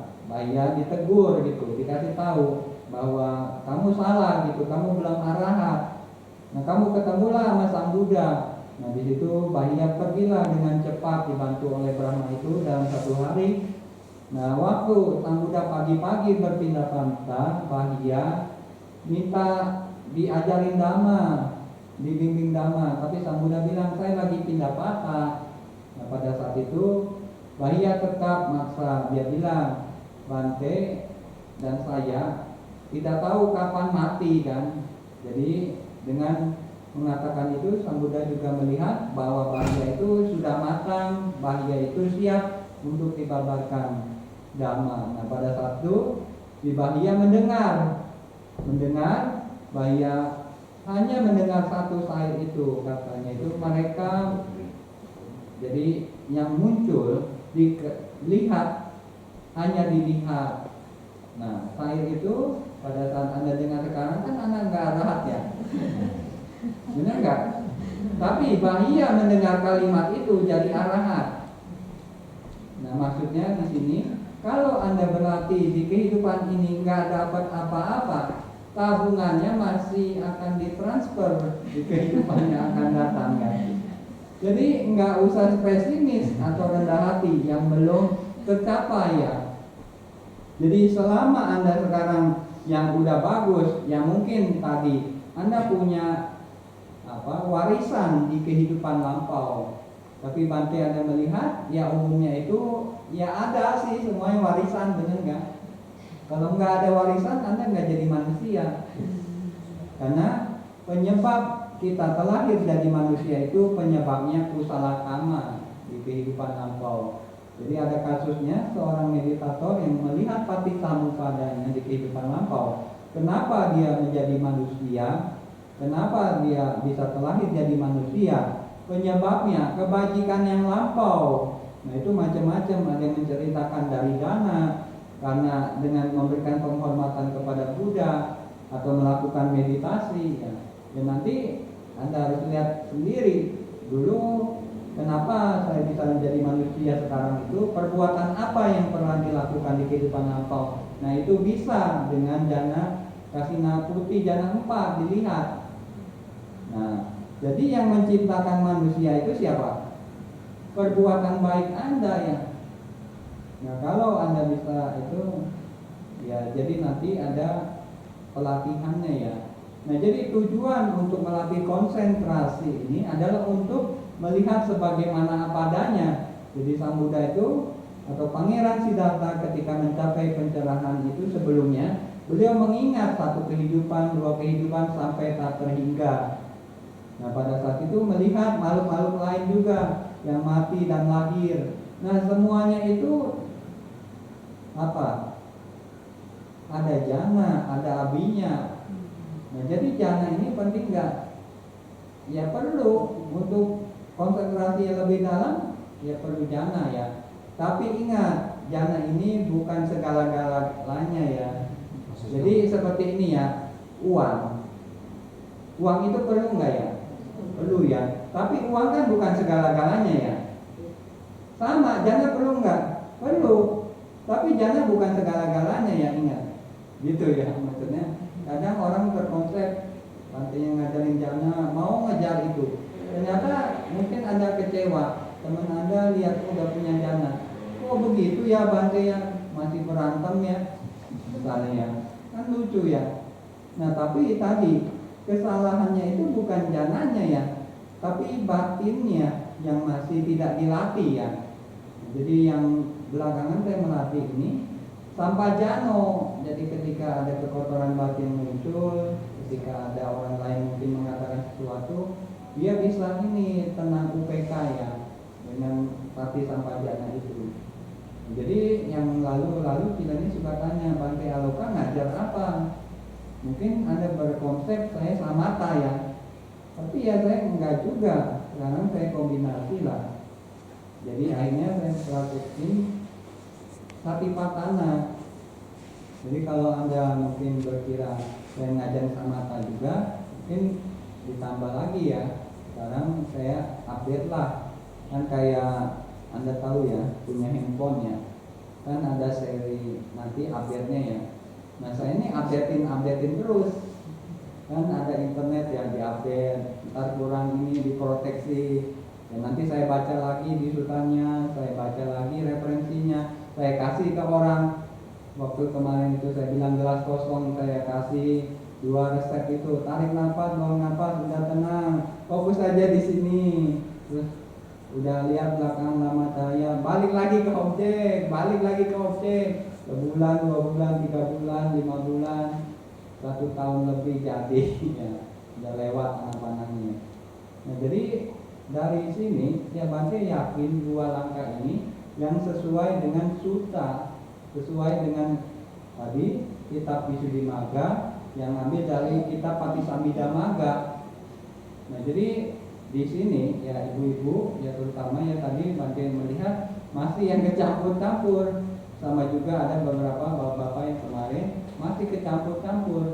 ditegur gitu, dikasih tahu bahwa kamu salah gitu, kamu belum arahat. Nah kamu ketemulah sama Sang Buddha. Nah di situ Bahia pergilah dengan cepat dibantu oleh Brahma itu dalam 1 hari. Nah waktu Sang Buddha pagi-pagi berpindah pantai, Bahia minta diajarin dhamma, dibimbing dhamma, tapi Sang Buddha bilang saya lagi pindah patah. Nah pada saat itu Bahia tetap maksa, dia bilang Bante dan saya tidak tahu kapan mati kan. Jadi dengan mengatakan itu Sang Buddha juga melihat bahwa Bahia itu sudah matang, Bahia itu siap untuk dibabarkan dhamma. Nah pada saat itu si Bahia mendengar Bahia hanya mendengar 1 syair itu, katanya itu mereka jadi yang muncul dilihat hanya dilihat. Nah syair itu pada saat Anda dengar sekarang kan Anda nggak arahat ya, benar nggak? Tapi Bahia mendengar kalimat itu jadi arahat. Nah maksudnya di sini kalau Anda berlatih di kehidupan ini nggak dapat apa-apa, tabungannya masih akan ditransfer di kehidupan yang akan datang kan. Jadi nggak usah pesimis atau rendah hati yang belum tercapai ya. Jadi selama Anda sekarang yang udah bagus, yang mungkin tadi Anda punya warisan di kehidupan lampau, tapi Bante Anda melihat ya umumnya itu ya ada sih semuanya warisan, benar nggak? Kalau nggak ada warisan Anda nggak jadi manusia. Karena penyebab kita terlahir jadi manusia itu penyebabnya kusala kama di kehidupan lampau. Jadi ada kasusnya seorang meditator yang melihat paticcasamuppadanya di kehidupan lampau. Kenapa dia menjadi manusia? Kenapa dia bisa terlahir jadi manusia? Penyebabnya kebajikan yang lampau. Nah itu macam-macam, ada yang menceritakan dari dana, karena dengan memberikan penghormatan kepada Buddha atau melakukan meditasi ya. Dan nanti Anda harus lihat sendiri dulu kenapa saya bisa menjadi manusia sekarang itu, perbuatan apa yang pernah dilakukan di kehidupan lampau. Nah itu bisa dengan jana kasina putih, jana 4 dilihat. Nah jadi yang menciptakan manusia itu siapa? Perbuatan baik Anda ya. Nah kalau Anda bisa itu ya, jadi nanti ada pelatihannya ya. Nah jadi tujuan untuk melatih konsentrasi ini adalah untuk melihat sebagaimana apa adanya. Jadi Sang Buddha itu atau Pangeran Siddhartha ketika mencapai pencerahan itu sebelumnya, beliau mengingat satu kehidupan, dua kehidupan sampai tak terhingga. Nah pada saat itu melihat makhluk-makhluk lain juga yang mati dan lahir. Nah semuanya itu apa? Ada jana, ada abinya. Nah jadi jana ini penting nggak? Ya perlu untuk konsentrasi yang lebih dalam, ya perlu jana ya. Tapi ingat, jana ini bukan segala-galanya ya. Jadi seperti ini ya, uang. Uang itu perlu nggak ya? Perlu ya. Tapi uang kan bukan segala-galanya ya. Sama, jana perlu nggak? Perlu. Tapi jana bukan segala-galanya ya, ingat. Gitu ya maksudnya. Kadang orang terkonsep artinya ngajarin jana, mau ngejar itu. Ternyata mungkin Anda kecewa, teman Anda lihat udah punya jana. Oh begitu ya Bante ya, masih berantem ya, misalnya ya. Kan lucu ya. Nah tapi tadi kesalahannya itu bukan jananya ya, tapi batinnya yang masih tidak dilatih ya. Jadi yang belakangan saya melatih ini sampah jano. Jadi ketika ada kekotoran batin muncul, ketika ada orang lain mungkin mengatakan sesuatu, dia bisa ini tenang UPK ya dengan pati sampah jana itu. Jadi yang lalu kita ini suka tanya, Bante Aloka ngajar apa? Mungkin Anda berkonsep saya samata ya, tapi ya saya enggak juga. Sekarang saya kombinasi lah. Jadi akhirnya saya praktekin satipatthana. Jadi kalau Anda mungkin berkira saya ngajar samata juga, mungkin ditambah lagi ya. Sekarang saya update lah, kan kayak Anda tahu ya, punya handphone ya, kan ada seri nanti update-nya ya. Nah saya ini updatein terus, kan ada internet yang diupdate, ntar kurang ini diproteksi. Dan nanti saya baca lagi disutannya, saya baca lagi referensinya, saya kasih ke orang. Waktu kemarin itu saya bilang gelas kosong, saya kasih 2 resep itu, tarik nafas, buang nafas, udah tenang, fokus aja di sini. Terus udah lihat belakang lama cahaya, balik lagi ke objek, sebulan, 2 bulan, 3 bulan, 5 bulan, 1 tahun lebih jadi ya, udah lewat anak-anaknya. Nah jadi dari sini ya Bante yakin 2 langkah ini yang sesuai dengan sutta, sesuai dengan tadi kitab Visuddhimagga yang ambil dari kitab Patisambhidamagga. Nah jadi di sini ya ibu-ibu ya terutama ya tadi Bante melihat masih yang kecampur-campur, sama juga ada beberapa bapak-bapak yang kemarin masih kecampur-campur.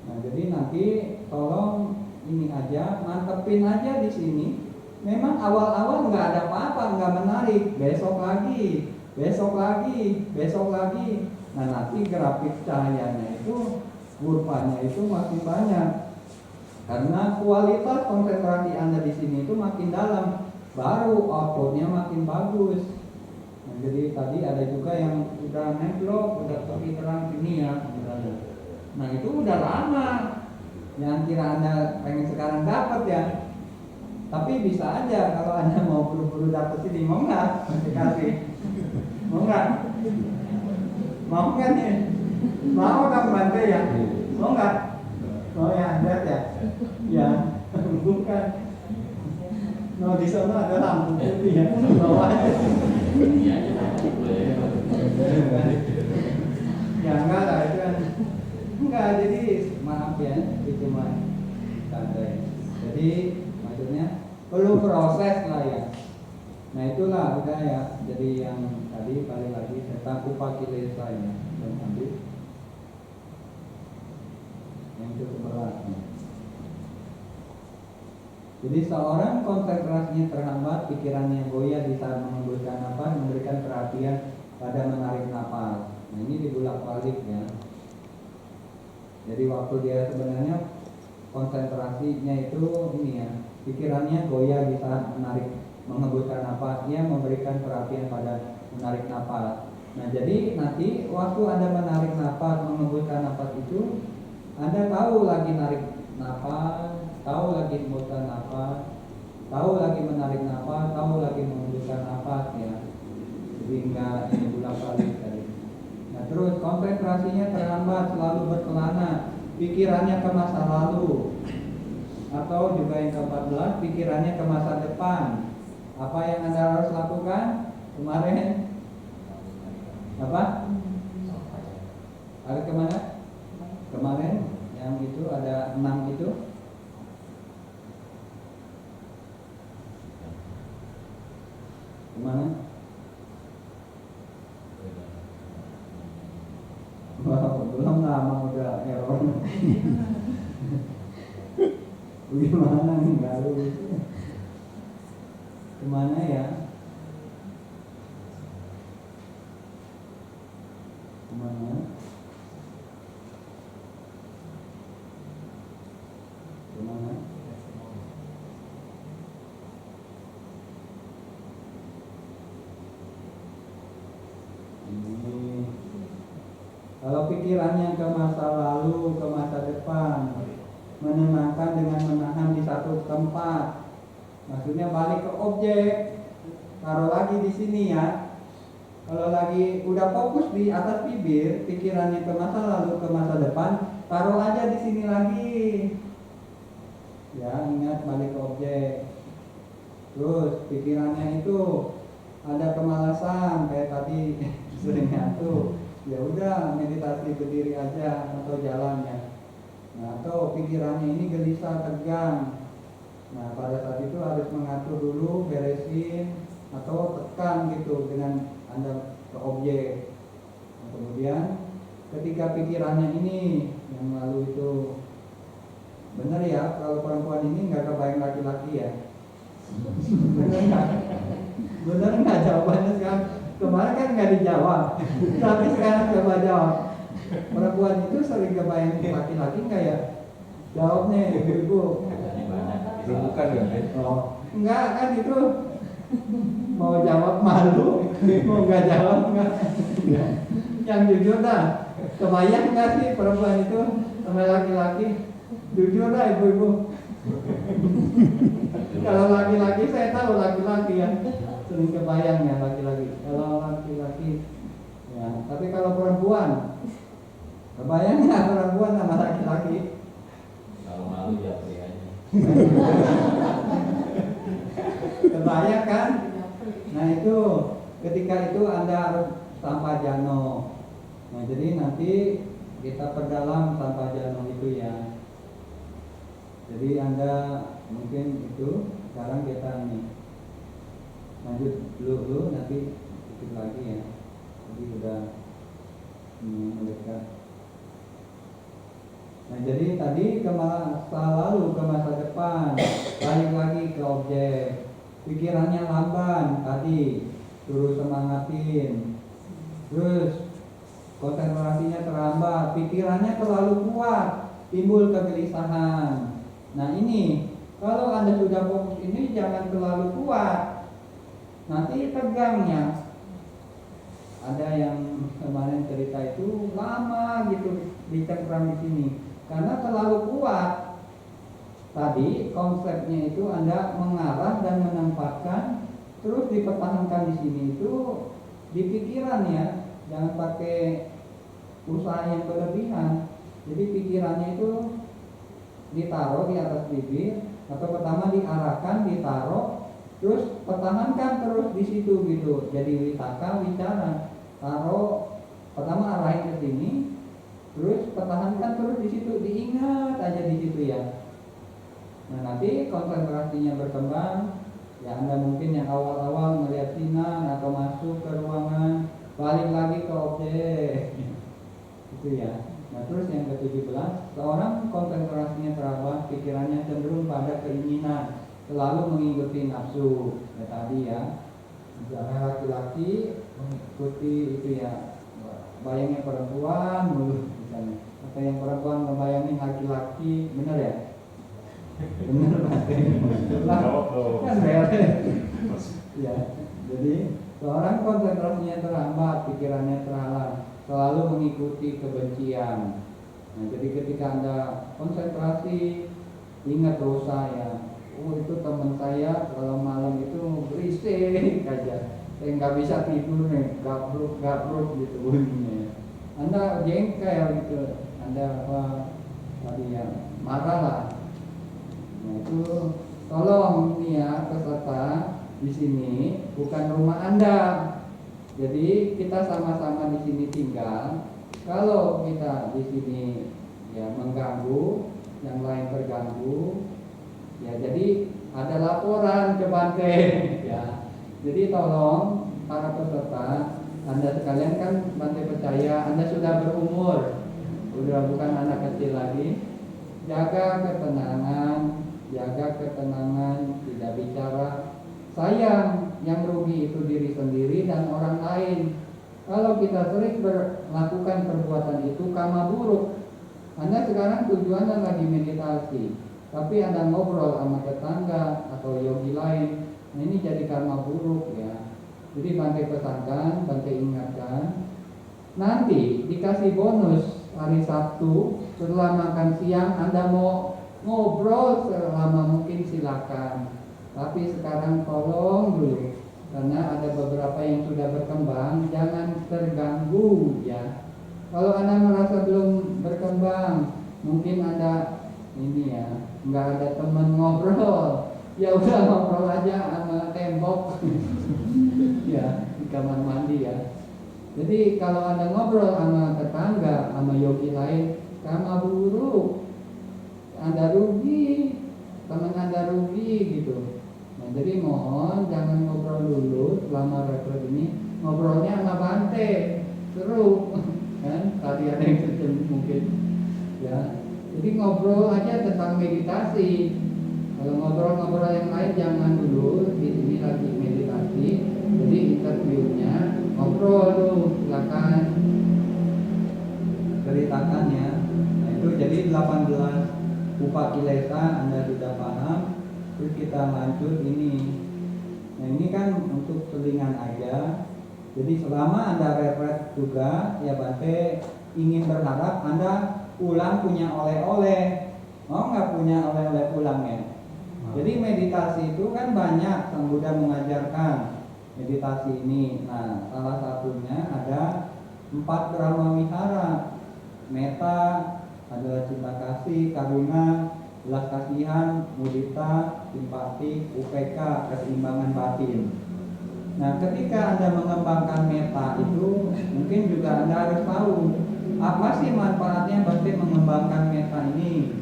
Nah jadi nanti tolong ini aja, mantepin aja di sini. Memang awal-awal nggak ada apa-apa, nggak menarik. Besok lagi. Nah nanti grafik cahayanya itu, kurvanya itu makin banyak. Karena kualitas konsentrasi Anda di sini itu makin dalam, baru outputnya makin bagus. Nah, jadi tadi ada juga yang udah neglok, udah pergi terang sini ya. Nah itu udah lama. Yang kira Anda pengen sekarang dapat ya. Tapi bisa aja kalau Anda mau buru-buru dapat sini, mau nggak? Kasih. Mau nggak? Mau nggak nih? Mau kan Bante ya? Mau nggak? Oh ya, lihat ya. Ya, bukan. No, di sana ada lampu putih ya. Bawa aja. Ya enggak lah itu kan. Enggak, jadi maaf ya, itu cuma santai. Jadi maksudnya perlu proses lah ya. Nah itulah udah ya. Jadi yang tadi balik lagi tentang upakilesa ya, dan ambil yang cukup berat. Jadi seorang konsentrasinya terhambat, pikirannya goyah di saat mengembuskan nafas, memberikan perhatian pada menarik nafas. Nah ini dibulak-balik ya. Jadi waktu dia sebenarnya konsentrasinya itu ini ya, pikirannya goyah di saat mengembuskan nafas, dia memberikan perhatian pada menarik nafas. Nah jadi nanti waktu Anda menarik nafas, mengembuskan nafas itu, Anda tahu lagi narik nafas, tahu lagi hembuskan nafas, tahu lagi menarik nafas, tahu lagi mengembuskan nafas ya. Jadi enggak ini bolak-balik tadi. Nah terus konsentrasinya terhambat, selalu berkelana, pikirannya ke masa lalu, atau juga yang ke-14, pikirannya ke masa depan. Apa yang Anda harus lakukan kemarin? Apa? Ada kemana? Kemarin yang itu ada 6 itu. Kemana? Wow, belum lama udah error. Gimana nih baru? Kemana ya? Kemana? Kemana? Ini kalau pikirannya ke masa lalu, ke masa depan, menenangkan dengan menahan di satu tempat. Maksudnya balik ke objek, taruh lagi di sini ya. Kalau lagi udah fokus di atas bibir, pikirannya ke masa lalu, ke masa depan, taruh aja di sini lagi. Ya, ingat balik ke objek. Terus pikirannya itu ada kemalasan kayak tadi sering ngantuk. Ya udah meditasi berdiri aja atau jalan ya. Nah, atau pikirannya ini gelisah, tegang. Nah, pada saat itu harus mengatur dulu, beresin atau tekan gitu dengan Anda ke objek. Nah, kemudian ketika pikirannya ini yang lalu itu benar ya, kalau perempuan ini nggak kebayang laki-laki ya. Benar nggak? Benar nggak jawabannya sekarang? Kemarin kan nggak dijawab, tapi sekarang coba jawab. Perempuan itu sering kebayang laki-laki nggak ya? Jawabnya ibu-ibu. Bukan ya? Oh, enggak kan itu mau jawab malu, mau nggak jawab nggak. Yang jujur dah, kebayang nggak sih perempuan itu sama laki-laki? Jujur dah ibu-ibu. Kalau laki-laki saya tahu laki-laki ya, sering kebayang ya laki-laki. Kalau laki-laki, ya. Tapi kalau perempuan, kebayang nggak perempuan sama laki-laki? Kalau malu ya prianya. Kebayang kan? Nah itu ketika itu Anda harus tanpa jano. Nah jadi nanti kita perdalam tanpa jano itu ya. Jadi Anda mungkin itu sekarang kita nih lanjut dulu nanti sedikit lagi ya. Jadi udah mendekat. Nah jadi tadi ke masa lalu, ke masa depan, balik lagi ke objek. Pikirannya lamban tadi, suruh semangatin. Terus konsentrasinya terhambat, pikirannya terlalu kuat, timbul kegelisahan. Nah ini, kalau Anda sudah fokus ini jangan terlalu kuat, nanti tegangnya. Ada yang kemarin cerita itu lama gitu dicengkram di sini. Karena terlalu kuat. Tadi konsepnya itu Anda mengarah dan menempatkan, terus dipertahankan di sini itu di pikiran ya, jangan pakai usaha yang berlebihan. Jadi pikirannya itu ditaruh di atas bibir, atau pertama diarahkan, ditaruh, terus pertahankan terus di situ gitu. Jadi witaka, wicara, taruh pertama arahin ke sini. Terus pertahankan terus di situ, diingat aja di situ ya. Nah nanti konsentrasinya berkembang. Ya Anda mungkin yang awal-awal melihat sinar atau masuk ke ruangan, balik lagi ke objek, gitu ya. Nah terus yang ke-17, seorang konsentrasinya terhambat, pikirannya cenderung pada keinginan, selalu mengikuti nafsu. Ya tadi ya, misalnya laki-laki mengikuti itu ya, bayangnya perempuan mulu misalnya, atau yang perempuan membayangin laki-laki, benar ya? Benar kan beres. Ya, jadi seorang konsentrasinya terhambat, pikirannya terhalang, selalu mengikuti kebencian. Nah, jadi ketika Anda konsentrasi, ingat dosa ya. Oh itu teman saya kalau malam itu berisik aja. saya nggak bisa tidur nih, gabruk gitu bunyinya. Anda jengkel gitu, Anda tadi ya marah lah. Nah itu tolong nih ya peserta, di sini bukan rumah Anda. Jadi kita sama-sama di sini tinggal. Kalau kita di sini ya mengganggu, yang lain terganggu, ya jadi ada laporan ke Bante ya. Jadi tolong para peserta, Anda sekalian kan Bante percaya Anda sudah berumur, sudah bukan anak kecil lagi. Jaga ketenangan, tidak bicara sayang, yang rugi itu diri sendiri dan orang lain. Kalau kita sering melakukan perbuatan itu kama buruk. Anda sekarang tujuannya lagi meditasi, tapi Anda ngobrol sama tetangga atau yogi lain. Nah, ini jadi karma buruk ya. Jadi Bante pesankan, Bante ingatkan, nanti dikasih bonus hari Sabtu setelah makan siang. Anda mau ngobrol selama mungkin silakan, tapi sekarang tolong dulu, karena ada beberapa yang sudah berkembang, jangan terganggu ya. Kalau Anda merasa belum berkembang, mungkin Anda ini ya nggak ada teman ngobrol, ya udah ngobrol aja sama tembok ya di kamar mandi ya. Jadi kalau Anda ngobrol sama tetangga, sama yogi lain, karma buruk, Anda rugi, teman Anda rugi gitu. Nah, jadi mohon jangan ngobrol dulu selama retret ini, ngobrolnya sama Bante, seru kan? Tadi ada yang terjadi mungkin ya. Jadi ngobrol aja tentang meditasi. Kalau ngobrol-ngobrol yang lain jangan dulu, di sini lagi meditasi. Jadi interviewnya ngobrol dulu, silakan. Ceritakan ya. Nah itu jadi 18 upakilesa Anda sudah paham. Terus kita lanjut ini. Nah ini kan untuk selingan aja. Jadi selama Anda retret juga, ya Bante ingin berharap Anda pulang punya oleh-oleh. Mau nggak punya oleh-oleh pulang ya? Jadi meditasi itu kan banyak, Sang Buddha mengajarkan meditasi ini. Nah salah satunya ada 4 Brahma Wihara. Metta adalah cinta kasih, karuna, belas kasihan, mudita, simpati, upeka, keseimbangan batin. Nah, ketika Anda mengembangkan metta itu, mungkin juga Anda harus tahu apa sih manfaatnya Bante mengembangkan metta ini.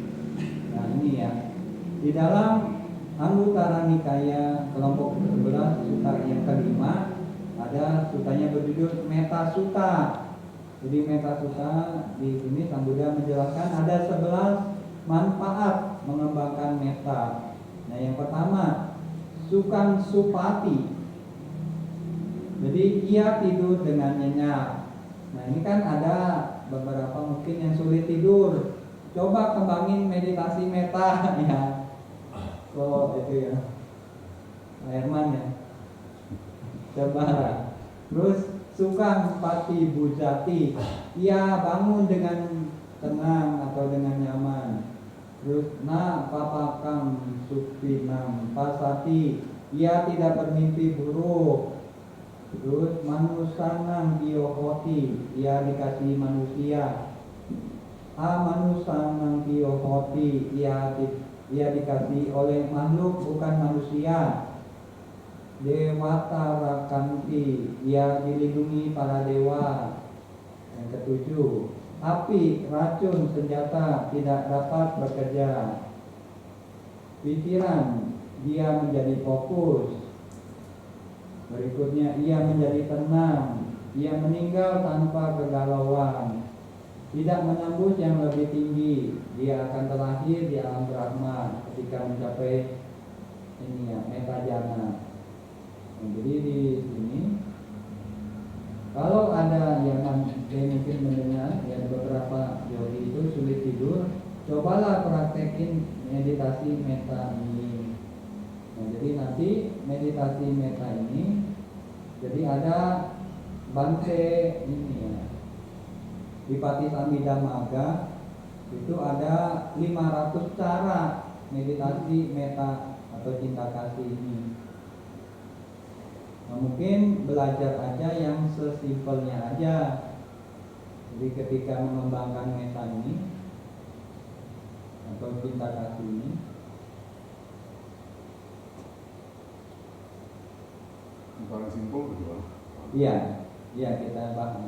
Nah, ini ya. Di dalam Anguttara Nikaya kelompok ke-11 sutta yang kelima ada sutanya berjudul Metta Sutta. Jadi Metta Sutta di sini Sang Buddha menjelaskan ada 11 manfaat mengembangkan metta. Nah, yang pertama, Sukang Supati. Jadi ia tidur dengan nyenyak. Nah, ini kan ada beberapa mungkin yang sulit tidur. Coba kembangin meditasi metta ya. Oh, itu ya. Herman ya. Coba. Terus Sukang Pati Bujati. Ia bangun dengan tenang atau dengan nyaman. Terus na papakam supinam pasati. Ia tidak bermimpi buruk. Terus manusanang biohoti, ia dikasih manusia. Amanusanang biohoti, ia dikasih oleh makhluk bukan manusia. Dewata rakanti, ia dilindungi para dewa. Yang ketujuh, api, racun, senjata tidak dapat bekerja. Pikiran, dia menjadi fokus. Berikutnya, ia menjadi tenang. Ia meninggal tanpa kegalauan. Tidak menembus yang lebih tinggi. Dia akan terlahir di alam Brahma ketika mencapai ini ya, metta jana. Nah, jadi di sini kalau ada yang mungkin mendengar ya beberapa yogi itu sulit tidur, cobalah praktekin meditasi metta ini. Nah, jadi nanti meditasi metta ini, jadi ada Bante ini ya, di Patisambhida Magga itu ada 500 cara meditasi metta atau cinta kasih ini. Nah, mungkin belajar aja yang sesimpelnya aja. Jadi ketika mengembangkan meta ini atau cinta kasih ini, Yang paling simpel kedua. iya kita bahas.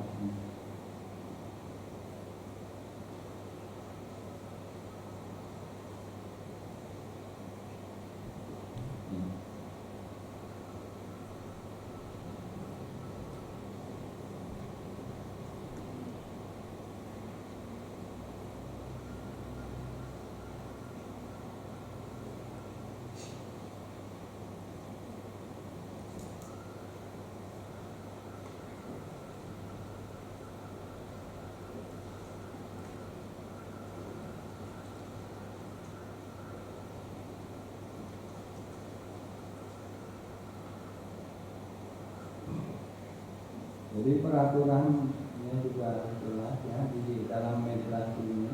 Jadi peraturannya juga jelas ya di dalam meditasi ini.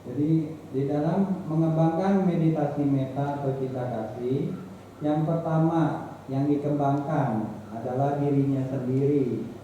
Jadi di dalam mengembangkan meditasi meta atau cinta kasih, yang pertama yang dikembangkan adalah dirinya sendiri.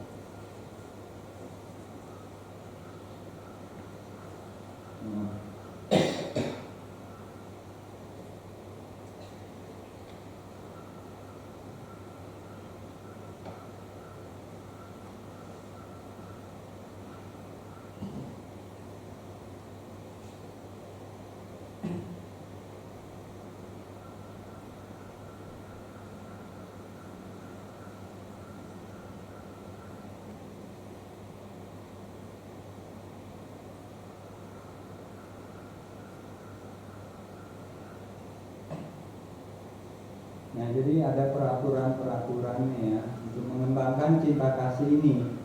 Nah, jadi ada peraturan-peraturannya ya untuk mengembangkan cinta kasih ini.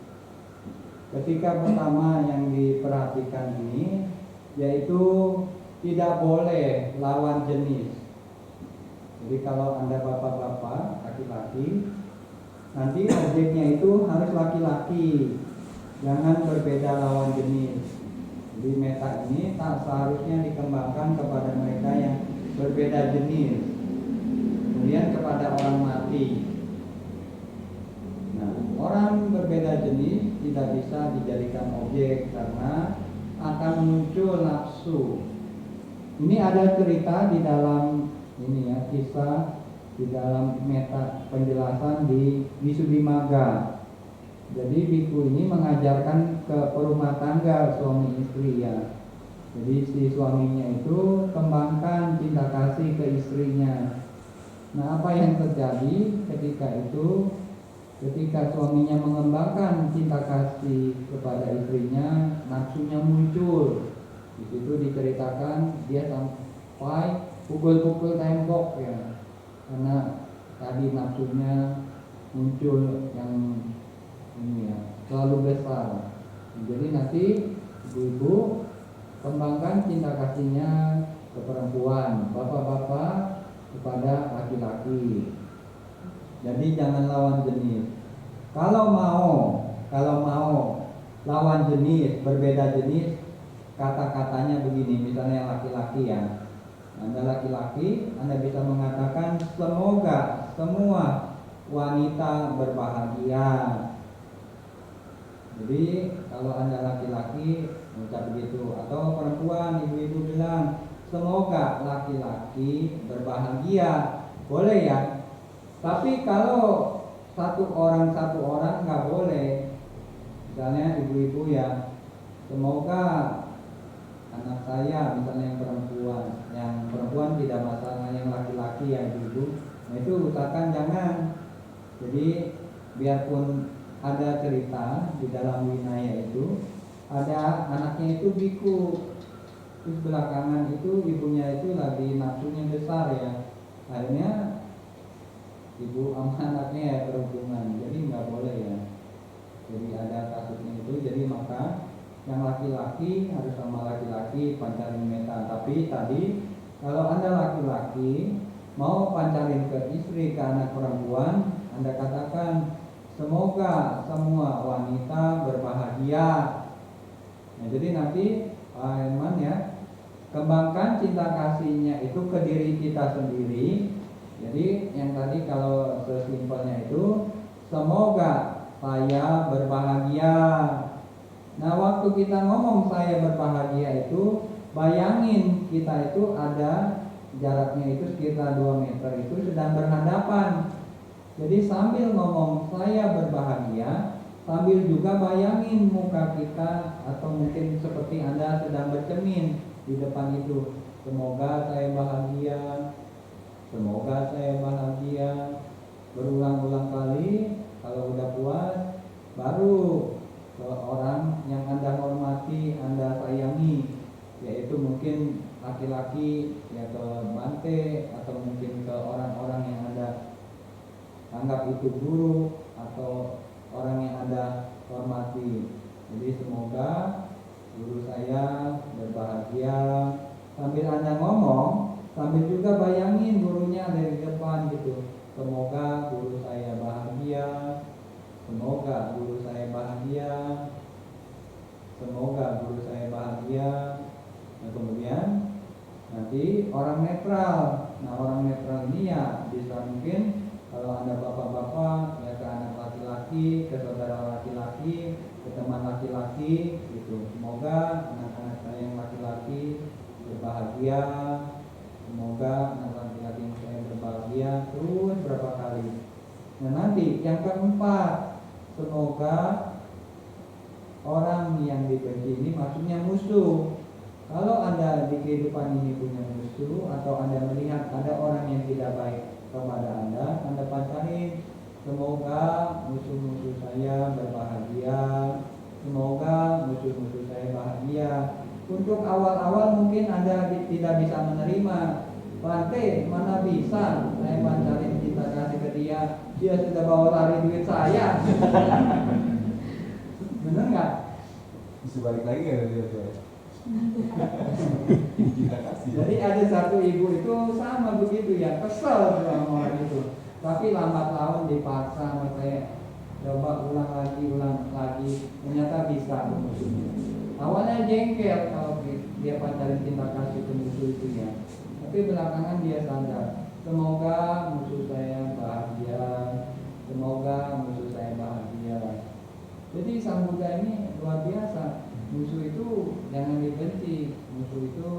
Ketika pertama yang diperhatikan ini yaitu tidak boleh lawan jenis. Jadi kalau Anda bapak-bapak, laki-laki, nanti objeknya itu harus laki-laki, jangan berbeda lawan jenis. Jadi meta ini tak seharusnya dikembangkan kepada mereka yang berbeda jenis. Kemudian kepada orang mati. Nah, orang berbeda jenis tidak bisa dijadikan objek karena akan muncul nafsu. Ini ada cerita di dalam ini ya, kisah di dalam meta penjelasan di Visuddhimagga. Jadi biku ini mengajarkan ke perumah tangga suami istri ya. Jadi si suaminya itu kembangkan cinta kasih ke istrinya. Nah, apa yang terjadi ketika itu? Ketika suaminya mengembangkan cinta kasih kepada istrinya, nafsunya muncul. Di situ diceritakan dia sampai pukul-pukul tembok ya, karena tadi nafsunya muncul yang ini ya, terlalu besar. Jadi nanti ibu-ibu kembangkan cinta kasihnya ke perempuan, bapak-bapak kepada laki-laki. Jadi jangan lawan jenis. Kalau mau lawan jenis, berbeda jenis, kata-katanya begini. Misalnya laki-laki ya, Anda laki-laki, Anda bisa mengatakan semoga semua wanita berbahagia. Jadi kalau Anda laki-laki mengucap begitu, atau perempuan, ibu-ibu bilang semoga laki-laki berbahagia, boleh ya. Tapi kalau satu orang nggak boleh. Misalnya ibu-ibu ya, semoga anak saya, misalnya yang perempuan tidak masalah, yang laki-laki ya ibu-ibu. Nah itu usahakan jangan. Jadi biarpun ada cerita di dalam Winaya itu, ada anaknya itu biku. Terus belakangan itu ibunya itu lagi nafsunya besar ya, akhirnya ibu sama anaknya ya berhubungan. Jadi nggak boleh ya. Jadi ada kasusnya itu. Jadi maka yang laki-laki harus sama laki-laki pancarin meta. Tapi tadi kalau Anda laki-laki mau pancarin ke istri, ke anak perempuan, Anda katakan semoga semua wanita berbahagia. Nah jadi nanti Pak Herman ya, kembangkan cinta kasihnya itu ke diri kita sendiri. Jadi yang tadi kalau sesimpelnya itu, semoga saya berbahagia. Nah, waktu kita ngomong saya berbahagia itu, bayangin kita itu ada jaraknya itu sekitar 2 meter itu sedang berhadapan. Jadi sambil ngomong saya berbahagia, sambil juga bayangin muka kita, atau mungkin seperti Anda sedang bercermin di depan itu. Semoga saya bahagia, semoga saya bahagia. Berulang-ulang kali. Kalau udah puas, baru ke orang yang Anda hormati, Anda sayangi, yaitu mungkin laki-laki ya ke Bante, atau mungkin ke orang-orang yang Anda anggap itu guru atau orang yang Anda hormati. Jadi semoga guru saya berbahagia. Sambil Anda ngomong, sambil juga bayangin gurunya dari depan gitu. Semoga guru saya bahagia, semoga guru saya bahagia, semoga guru saya bahagia. Nah, kemudian nanti orang netral. Nah, orang netral ini ya bisa mungkin kalau Anda bapak-bapak ya ke anak laki-laki, ke saudara laki-laki, ke teman laki-laki gitu. Semoga anak-anak saya yang laki-laki berbahagia, semoga anak laki-laki yang saya berbahagia. Terus berapa kali. Nah, nanti yang keempat, semoga orang yang dibenci ini maksudnya musuh. Kalau Anda di kehidupan ini punya musuh, atau Anda melihat ada orang yang tidak baik kepada Anda pancarin, semoga musuh-musuh saya berbahagia, semoga musuh-musuh saya bahagia. Untuk awal-awal mungkin Anda tidak bisa menerima. Bante, mana bisa saya pancarin cinta kasih ke dia, dia sudah bawa lari duit saya. Bener nggak? Bisa balik lagi nggak dia? Kita kasih. Jadi ada satu ibu itu sama begitu ya, kesel sama orang itu. Tapi lambat laun dipaksa sama saya, coba ulang lagi, ternyata bisa musuhnya. Awalnya jengkel kalau dia pacarin cinta kasih ke musuh itu ya, tapi belakangan dia sadar, semoga musuh saya bahagia, semoga musuh saya bahagia. Jadi Sang Buddha ini luar biasa. Musuh itu jangan dibenci, musuh itu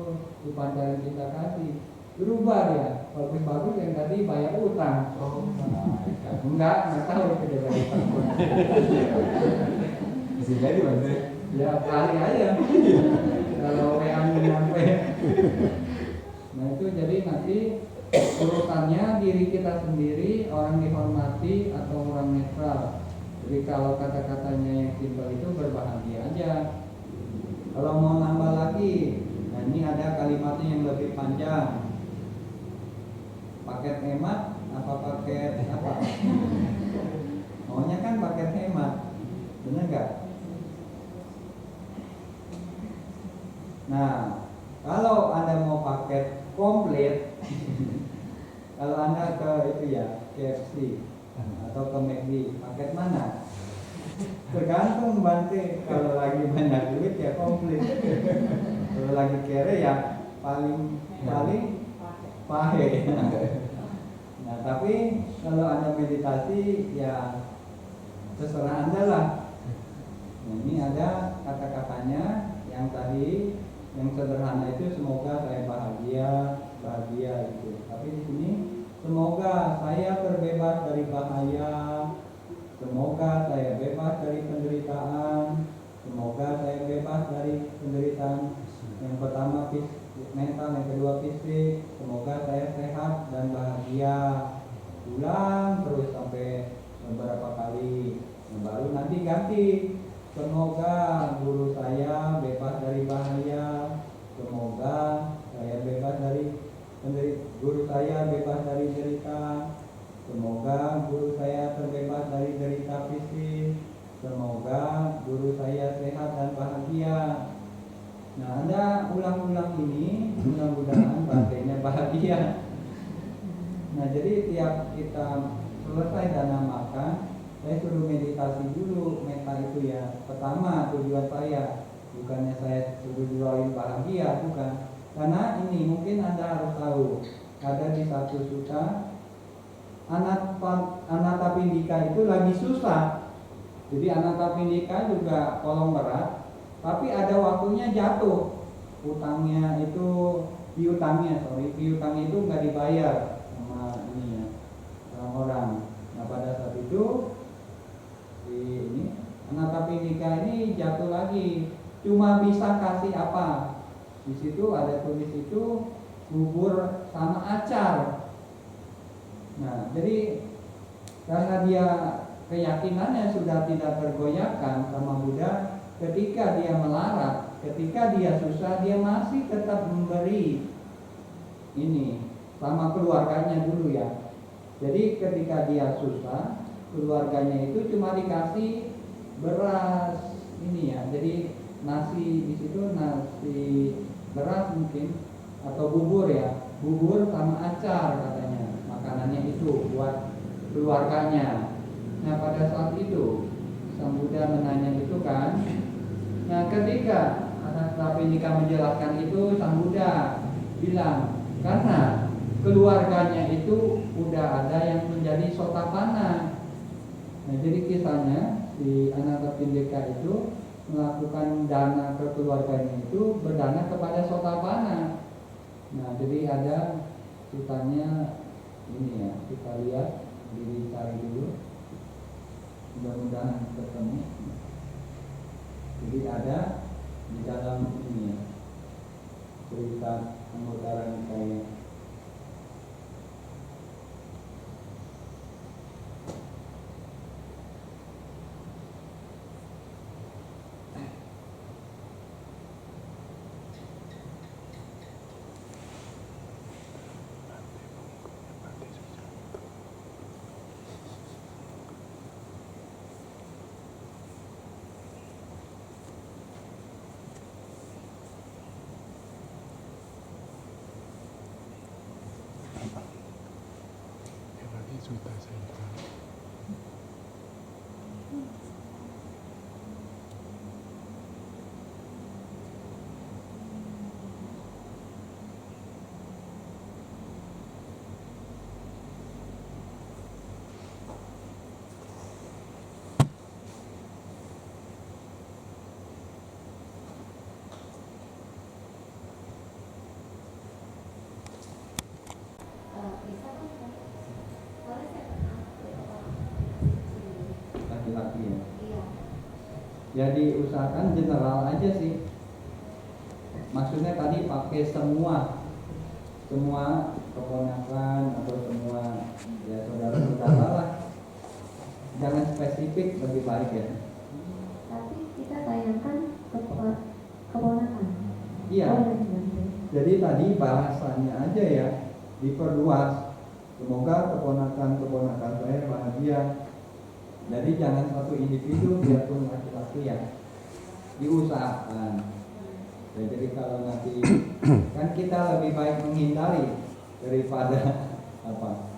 dipancarin cinta kasih. Berubah ya, bagus-bagus yang tadi bayar utang. Enggak tahu dia bayar utang. Bisa jadi Bante. Ya kali aja. Kalau WA-nya nyampe. Nah itu jadi nanti urutannya diri kita sendiri, orang dihormati atau orang netral. Jadi kalau kata-katanya yang simpel itu berbahagia aja. Kalau mau nambah lagi, nah ini ada kalimatnya yang lebih panjang. Paket hemat apa paket apa? Maunya kan paket hemat, bener nggak? Nah, kalau Anda mau paket komplit, kalau Anda ke itu ya KFC atau ke McD, paket mana? Tergantung Bante. Kalau lagi banyak duit ya komplit. Kalau lagi kere ya paling pahe. Nah tapi kalau Anda meditasi ya terserah Anda lah. Nah, ini ada kata-katanya yang tadi yang sederhana itu semoga saya bahagia gitu. Tapi di sini semoga saya terbebas dari bahaya. Semoga saya bebas dari penderitaan. Semoga saya bebas dari penderitaan. Yang pertama mental, yang kedua fisik. Semoga saya sehat dan bahagia. Ulang terus sampai beberapa kali. Baru nanti ganti. Semoga guru saya bebas dari bahaya. Semoga saya bebas dari guru saya bebas dari derita. Semoga guru saya terbebas dari derita fisik. Semoga guru saya sehat dan bahagia. Nah, Anda ulang-ulang ini, mudah-mudahan bahagianya bahagia. Nah, jadi tiap kita selesai dana makan, saya suruh meditasi dulu. Meta itu ya, pertama tujuan saya, bukannya saya suruh jualin bahagia, bukan. Karena ini mungkin Anda harus tahu, ada di satu suta Anathapindika itu lagi susah. Jadi Anathapindika juga kolong berat, tapi ada waktunya jatuh. Utangnya itu piutangnya itu nggak dibayar sama ini ya, orang-orang. Nah pada saat itu ini Anathapindika ini jatuh lagi, cuma bisa kasih apa? Di situ ada tulis itu bubur sama acar. Nah, jadi karena dia keyakinannya sudah tidak tergoyahkan sama Buddha, ketika dia melarat, ketika dia susah, dia masih tetap memberi ini sama keluarganya dulu ya. Jadi ketika dia susah, keluarganya itu cuma dikasih beras ini ya. Jadi nasi di situ, nasi beras mungkin atau bubur ya, bubur sama acar katanya, makanannya itu buat keluarganya. Nah pada saat itu Sang Buddha menanya itu kan. Nah ketika Anathapindika menjelaskan itu, Sang Buddha bilang karena keluarganya itu udah ada yang menjadi Sotapanna. Nah jadi kisahnya si Anathapindika itu melakukan dana ke keluarganya itu berdana kepada Sotapanna. Nah jadi ada ceritanya ini ya, kita lihat, dicari dulu, mudah-mudahan ketemu. Jadi ada di dalam ini ya, cerita Anggota Nikaya. Laki-laki ya. Iya. Ya diusahakan general aja sih. Maksudnya tadi pakai semua keponakan atau semua ya saudara-saudara lah. Jangan spesifik, lebih baik ya. Tapi kita bayangkan keponakan. Iya. Oh, iya. Jadi tadi bahasanya aja ya diperluas. Semoga keponakan saya bahagia. Jadi jangan satu individu biarpun laki-laki ya, diusahakan. Ya, jadi kalau nanti kan kita lebih baik menghindari daripada apa?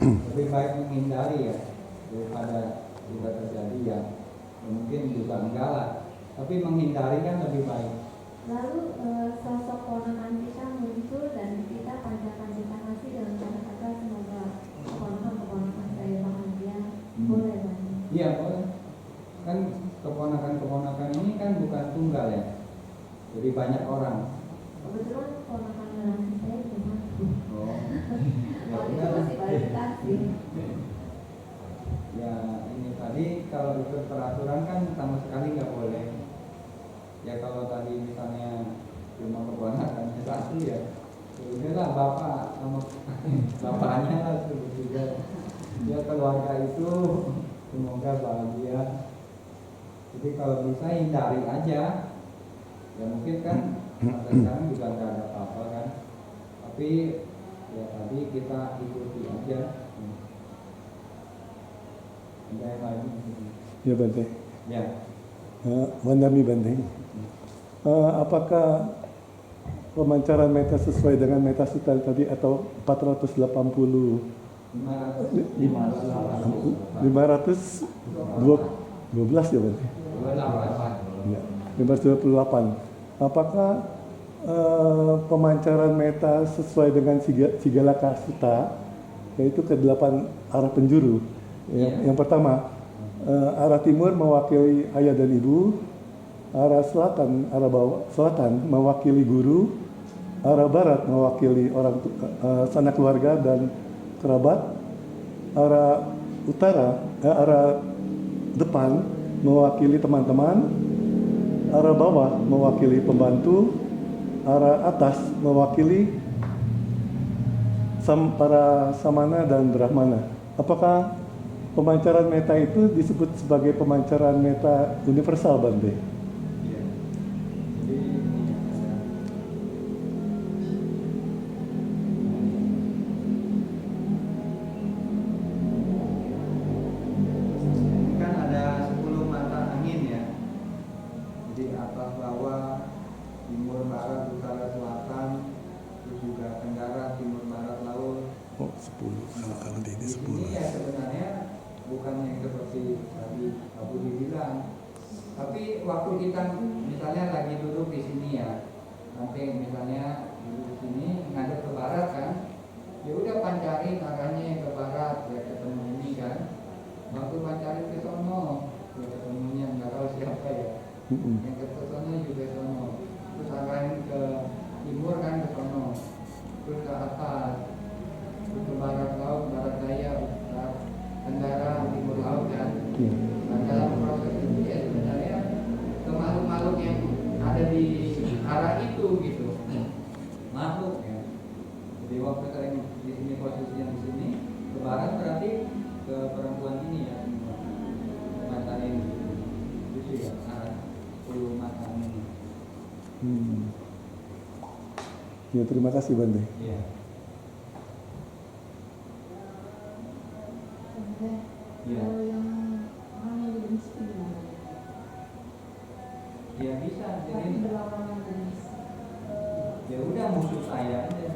Lebih baik menghindari ya daripada tidak terjadi ya. Mungkin juga enggak lah, tapi menghindari kan lebih baik. Lalu sosok ponakan kita muncul dan kita panjatkan cinta kasih dengan kata-kata semoga keponakan saya bahagia. Boleh kan? Iya boleh. Kan keponakan ini kan bukan tunggal ya, jadi banyak orang. Kebetulan keponakan lelaki saya cuma Oh, ya kalau itu udah. masih balik kasih. Ya ini tadi kalau ikut peraturan kan sama sekali nggak boleh. Ya kalau tadi misalnya cuma keponakannya satu ya, udahlah bapak sama bapaknya lah juga. Ya keluarga itu semoga bahagia. Jadi kalau bisa hindari aja. Ya mungkin kan masa sekarang juga nggak ada apa-apa kan. Tapi ya tadi kita ikuti aja. Ada yang lain? Ya Bante. Ya. Mandami Bante. Apakah pemancaran meta sesuai dengan meta sutta tadi atau 480 512 ya Bante? Ya, 528. Apakah pemancaran meta sesuai dengan Sigalaka Sutta, yaitu ke-8 arah penjuru. Yang pertama, arah timur mewakili ayah dan ibu, arah selatan, selatan mewakili guru, arah barat mewakili sanak keluarga dan kerabat, arah utara, arah depan mewakili teman-teman, arah bawah mewakili pembantu, arah atas mewakili para samana dan brahmana. Apakah pemancaran meta itu disebut sebagai pemancaran meta universal, Bante? Iya. Jadi ini kan ada 10 mata angin ya. Jadi atas bawah, timur barat utara selatan, terus juga tenggara timur barat laut. Oh, 10. Kalau ini Di 10. sini ya sebenarnya bukan yang seperti tadi Pak Budi bilang, tapi waktu kita misalnya lagi duduk di sini ya, nanti misalnya duduk di sini ngadep ke barat kan, ya udah pancarin arahnya ke barat ya ketemu ini kan, waktu pancarin ke sono ya ketemunya nggak tahu siapa ya, yang ke sono juga sono, terus arahin ke timur kan ke sono, terus ke atas, terus ke barat laut, barat daya, tenggara, timur laut kan. Nah, dalam proses itu ya sebenarnya ke makhluk-makhluk yang ada di arah itu gitu, makhluk ya. Jadi waktu kalian di sini posisinya di sini ke barat berarti ke perempuan ini ya, mata ini itu sih ya arah 10 mata ini. Ya, terima kasih, Bante. Iya. Iya. Kalau yang orang yang jenis gimana? Ya bisa, Tapi jadi berlawanan jenis. ya udah musuh saya aja.